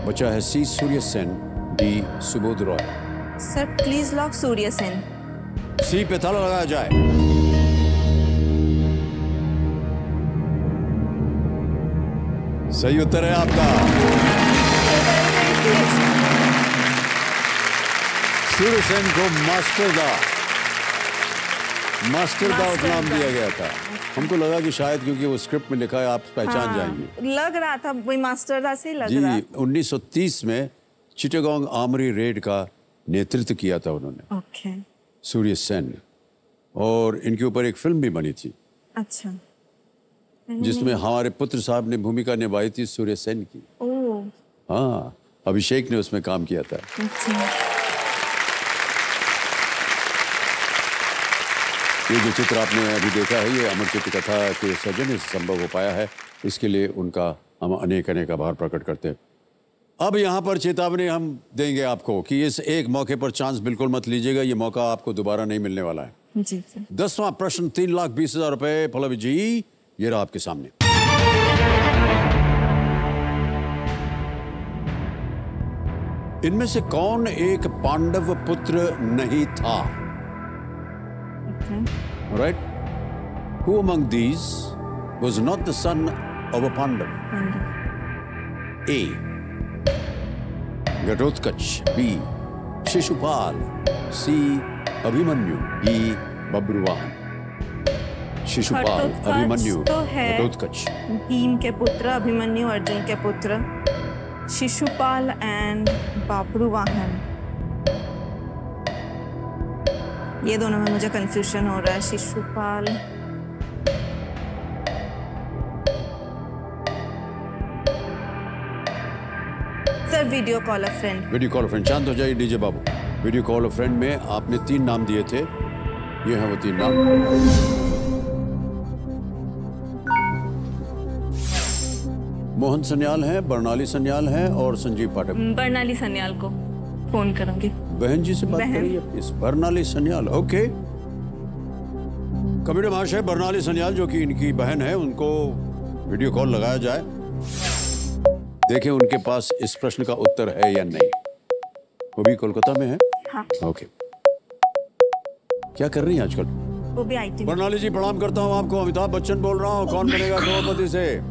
बचा है C Surya Sen, D Subodh Roy. Sir please lock Surya Sen. C पे ताला लगाया जाए। सही उत्तर है आपका। सूर्यसेन को मास्टर दा नाम दिया गया था। हमको लगा कि शायद क्योंकि वो स्क्रिप्ट में लिखा है आप पहचान जाएंगे। लग रहा था वही मास्टर दा से लग जी, रहा। 1930 में चिटागोंग आर्मरी रेड का नेतृत्व किया था उन्होंने। ओके। सूर्यसेन, और इनके ऊपर एक फिल्म भी बनी थी। अच्छा। जिसमें हमारे पुत्र साहब ने भूमिका निभाई थी सूर्यसेन की। ओह। हाँ, अभिषेक ने उसमें काम किया था। अच्छा। ये जो चित्र आपने अभी देखा है, ये अमर चित्र कथा के सौजन्य से संभव हो पाया है। इसके लिए उनका हम अनेक आभार प्रकट करते हैं। अब यहाँ पर चेतावनी हम देंगे आपको कि इस एक मौके पर चांस बिल्कुल मत लीजिएगा। ये मौका आपको दोबारा नहीं मिलने वाला है। जी सर। 10वां प्रश्न 3,20,000 रुपए। पल्लवी जी, ये रहा आपके सामने। इनमें से कौन एक पांडव पुत्र नहीं था? Right? Who among these was not the son of a Pandav? A. Ghatotkach. B. Shishupal. C. Abhimanyu. D. Babruvahan. Shishupal, Abhimanyu, तो है घटोत्कच। भीम के पुत्र, अभिमन्यु अर्जुन के पुत्र, शिशुपाल एंड बाबरूवाहन। ये दोनों में मुझे कंफ्यूजन हो रहा है। Shishupal, sir video call a friend. Video call a friend. शांत हो जाइए DJ Babu. Video call a friend में आपने 3 नाम दिए थे। ये हैं वो 3 नाम। मोहन सन्याल है, बर्नाली सन्याल है और संजीव पाठक। बर्नाली सन्याल को फोन करूंगी। बहन जी से बात करिए इस बर्नाली सन्याल। ओके, कबीर महाशय बर्नाली सन्याल जो कि इनकी बहन है, उनको वीडियो कॉल लगाया जाए। देखें उनके पास इस प्रश्न का उत्तर है या नहीं। वो भी कोलकाता में है। हाँ। ओके, क्या कर रही हैं आजकल? वो भी IT। बर्नाली जी प्रणाम करता हूँ आपको। अमिताभ बच्चन बोल रहा हूँ। कौन बनेगा करोड़पति से?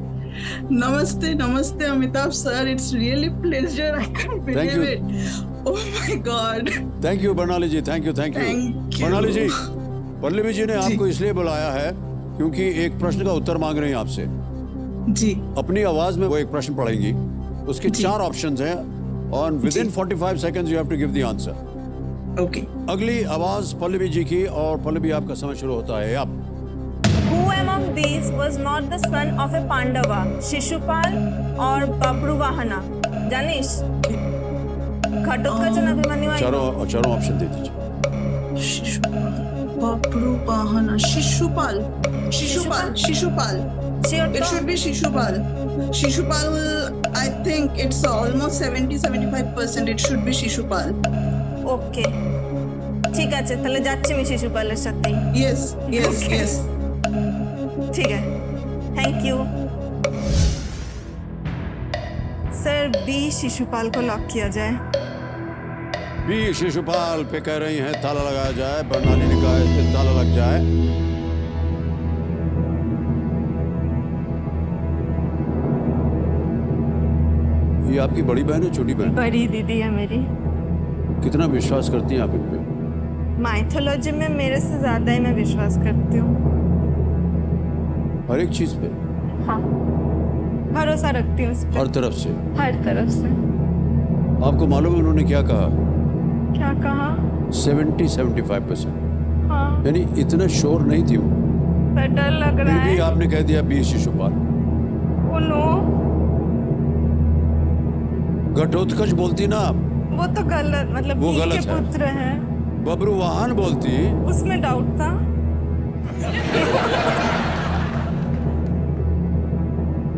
नमस्ते नमस्ते Amitabh sir, it's really pleasure, I can't believe it, oh my God. Thank you Barnali ji, thank you. Barnali ji, Pallavi ji ने आपको इसलिए बुलाया है क्योंकि एक प्रश्न का उत्तर मांग रही हैं आपसे। जी। अपनी आवाज में वो एक प्रश्न पढ़ेंगी, उसके 4 ऑप्शंस हैं और within 45 seconds you have to give the answer. Okay. अगली आवाज पल्लवी जी की, और पल्लवी आपका समय शुरू होता है अब। Who among these was not the son of a Pandava? Shishupal और बब्रुवाहना? जानिश? घटोत्कच और अभिमन्यु। चारों ऑप्शन दे दीजिए। Shishupal, बब्रुवाहना, Shishupal. It should be Shishupal. Shishupal, I think it's almost 70-75%. It should be Shishupal. Okay. ঠিক আছে, তাহলে যাচ্ছি আমি শিশুপালের সাথেই। Yes. ठीक है, thank you sir. B Shishupal को लॉक किया जाए। बी शिशुपाल पे कह रही हैं ताला लगाया जाए। बर्नाली ने कहा है कि ताला लग जाए। ये आपकी बड़ी बहन है छोटी बहन? बड़ी दीदी है मेरी। कितना विश्वास करती हैं आप इन पे? माइथोलॉजी में मेरे से ज्यादा ही मैं विश्वास करती हूँ। हर एक चीज पे? हाँ, भरोसा रखती हूँ उस पे। हर तरफ से? हर तरफ से। आपको मालूम है उन्होंने क्या कहा? क्या कहा? 70-75%। हाँ। यानी इतना श्योर नहीं थी वो, पर डर लग रहा है। फिर भी आपने कह दिया बी शिशुपाल। नो, घटोत्कच बोलती ना आप? वो तो गलत, मतलब वो के गलत है। पुत्र है। बब्रुवाहन बोलती, उसमें डाउट था।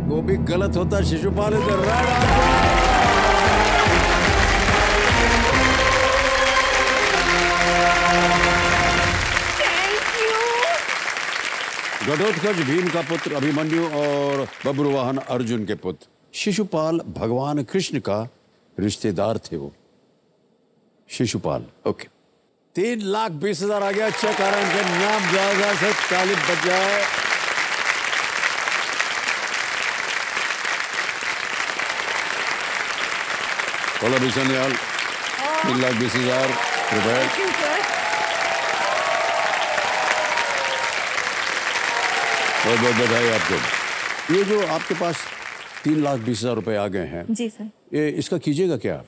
वो भी गलत होता। Shishupal is the right answer. Ghatotkacha Bhim का पुत्र अभिमन्यु और बब्रुवाहन अर्जुन के पुत्र। शिशुपाल भगवान कृष्ण का रिश्तेदार थे वो, शिशुपाल। ओके, 3,20,000 आ गया। चेक आ रहा है इनके नाम ज्यादा से 40 बच जाए। पल्लवी सन्याल 3,20,000 रुपए। बहुत बहुत बधाई आपको। ये जो आपके पास 3,20,000 रुपए आ गए हैं, जी सर। ये इसका कीजिएगा क्या?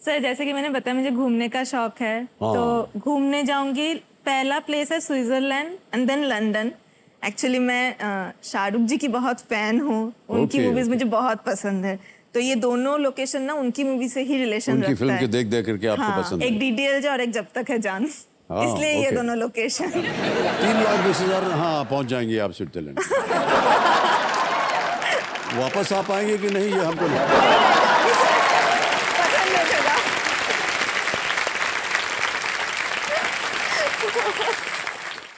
सर जैसे कि मैंने बताया मुझे घूमने का शौक है, तो घूमने जाऊंगी। पहला प्लेस है Switzerland and then London. Actually मैं शाहरुख जी की बहुत फैन हूँ, उनकी मूवीज मुझे बहुत पसंद है, तो ये दोनों लोकेशन ना उनकी मूवी से ही रिलेशन रखता है। उनकी फिल्म के देख देख करके आपको पसंद है। एक DDLJ और एक जब तक है जान, इसलिए ये दोनों लोकेशन। 3,20,000 हाँ पहुंच जाएंगे आप स्विट्जरलैंड। वापस आ पाएंगे कि नहीं ये हमको नहीं।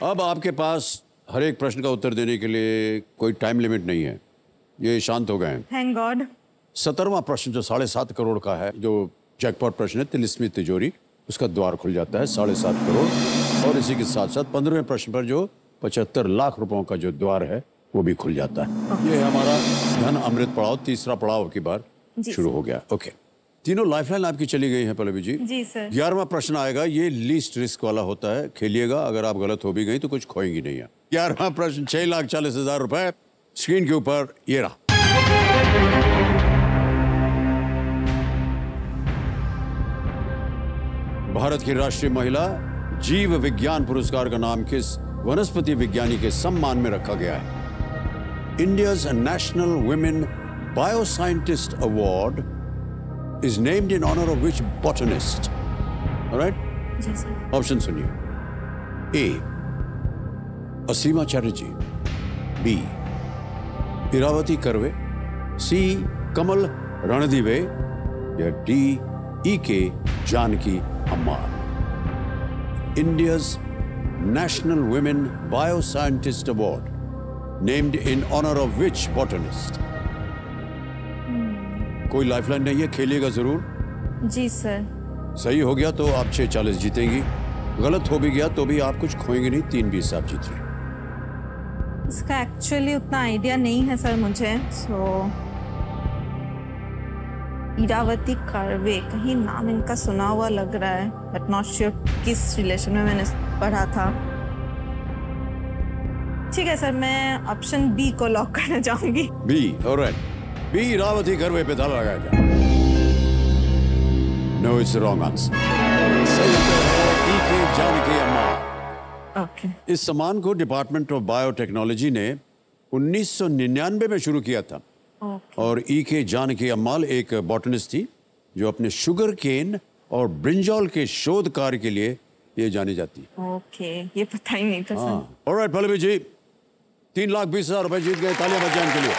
अब आपके पास हर एक प्रश्न का उत्तर देने के लिए कोई टाइम लिमिट नहीं है, ये शांत हो गए हैं। Thank God. 17वां प्रश्न जो 7.5 करोड़ का है, जो जैकपॉट प्रश्न है, तिलिस्मी तिजोरी, उसका द्वार खुल जाता है 7.5 करोड़। और इसी के साथ साथ 15वें प्रश्न पर जो 75 लाख रुपयों का जो द्वार है वो भी खुल जाता है। ये हमारा धन अमृत पड़ाव, तीसरा पड़ाव की बार शुरू हो गया। ओके, तीनों लाइफलाइन आपकी चली गई हैं पल्लवी जी। जी सर। 11वां प्रश्न आएगा, ये लीस्ट रिस्क वाला होता है, खेलिएगा। अगर आप गलत हो भी गई तो कुछ खोएंगी नहीं है। 11वां प्रश्न 6,40,000 रुपए स्क्रीन के ऊपर ये रहा। भारत की राष्ट्रीय महिला जीव विज्ञान पुरस्कार का नाम किस वनस्पति विज्ञानी के सम्मान में रखा गया है? India's national women bioscientist award is named in honor of which botanist? All right? जी सर। ऑप्शन सुनिए। A. Asima Chatterjee, B. Iravati Karve, C. Kamal Ranadive, या D. E.K. Janaki Ammal. India's National Women Bioscientist Award named in honor of which botanist? कोई lifeline नहीं है, खेलिएगा जरूर। जी sir. सही हो गया तो आप 6,40 जीतेंगी, गलत हो भी गया तो भी आप कुछ खोएंगे नहीं, 3,20 आप जीत रहे। इसका एक्चुअली उतना आइडिया नहीं है सर मुझे, सो इरावती कर्वे, कहीं नाम इनका सुना हुआ लग रहा है, बट नॉट श्योर किस रिलेशन में मैंने पढ़ा था। ठीक है सर, मैं ऑप्शन बी को लॉक करना चाहूंगी। B, alright. B Iravati Karve पे ताला लगाया जाए। No, it's wrong answer. सही उत्तर है E.K. जानकी अम्मार। ओके। इस सम्मान को डिपार्टमेंट ऑफ बायोटेक्नोलॉजी ने 1999 में शुरू किया था। और E.K. जानकी अम्माल एक बॉटनिस्ट थी जो अपने शुगर केन और ब्रिंजॉल के शोध कार्य के लिए ये जानी जाती है। ओके, ये पता ही नहीं था सर। ऑलराइट पल्लवी जी, 3,20,000 रुपए जीत गए, तालियां बजाने के लिए।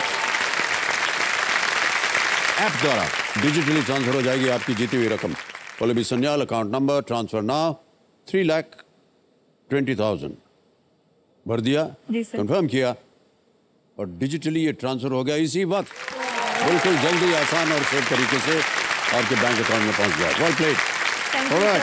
ऐप द्वारा डिजिटली ट्रांसफर हो जाएगी आपकी जीती हुई रकम। Pallavi Sanyal, account number transfer now 3,20,000 भर दिया, कंफर्म किया और डिजिटली ये ट्रांसफर हो गया इसी वक्त, बिल्कुल जल्दी, आसान और सेफ तरीके से आपके बैंक अकाउंट में पहुंच गया। Well played. Alright,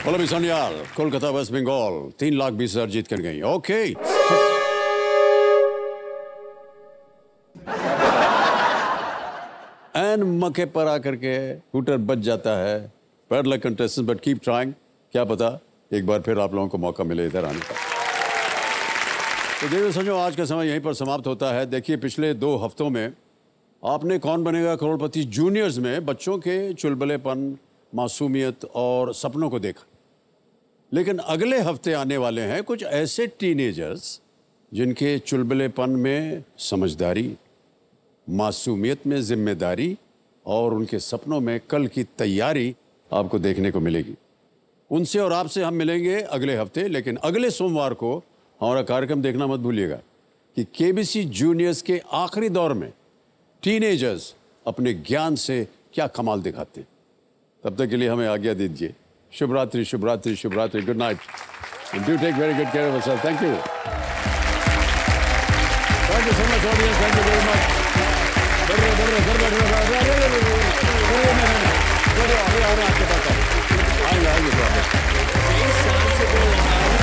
Pallavi Sanyal, Kolkata West Bengal 3,20,000 जीत कर गई। ओके, एंड मौके पर आकर के हूटर बच जाता है। Bad luck contestant, but keep trying, क्या पता एक बार फिर आप लोगों को मौका मिले इधर आने का। तो देखिए समझो, आज का समय यहीं पर समाप्त होता है। देखिए पिछले 2 हफ्तों में आपने कौन बनेगा करोड़पति जूनियर्स में बच्चों के चुलबुलेपन, मासूमियत और सपनों को देखा, लेकिन अगले हफ्ते आने वाले हैं कुछ ऐसे टीनेजर्स जिनके चुलबुलेपन में समझदारी, मासूमियत में जिम्मेदारी और उनके सपनों में कल की तैयारी आपको देखने को मिलेगी। उनसे और आपसे हम मिलेंगे अगले हफ्ते, लेकिन अगले सोमवार को हमारा कार्यक्रम देखना मत भूलिएगा कि केबीसी जूनियर्स के आखिरी दौर में टीनेजर्स अपने ज्ञान से क्या कमाल दिखाते हैं। तब तक के लिए हमें आज्ञा दीजिए। शुभ रात्रि, शुभ रात्रि, शुभ रात्रि। Good night and do take very good care of yourself. Thank you, thank you so much audience, thank you very much. आपके पास आएंगे Very nice.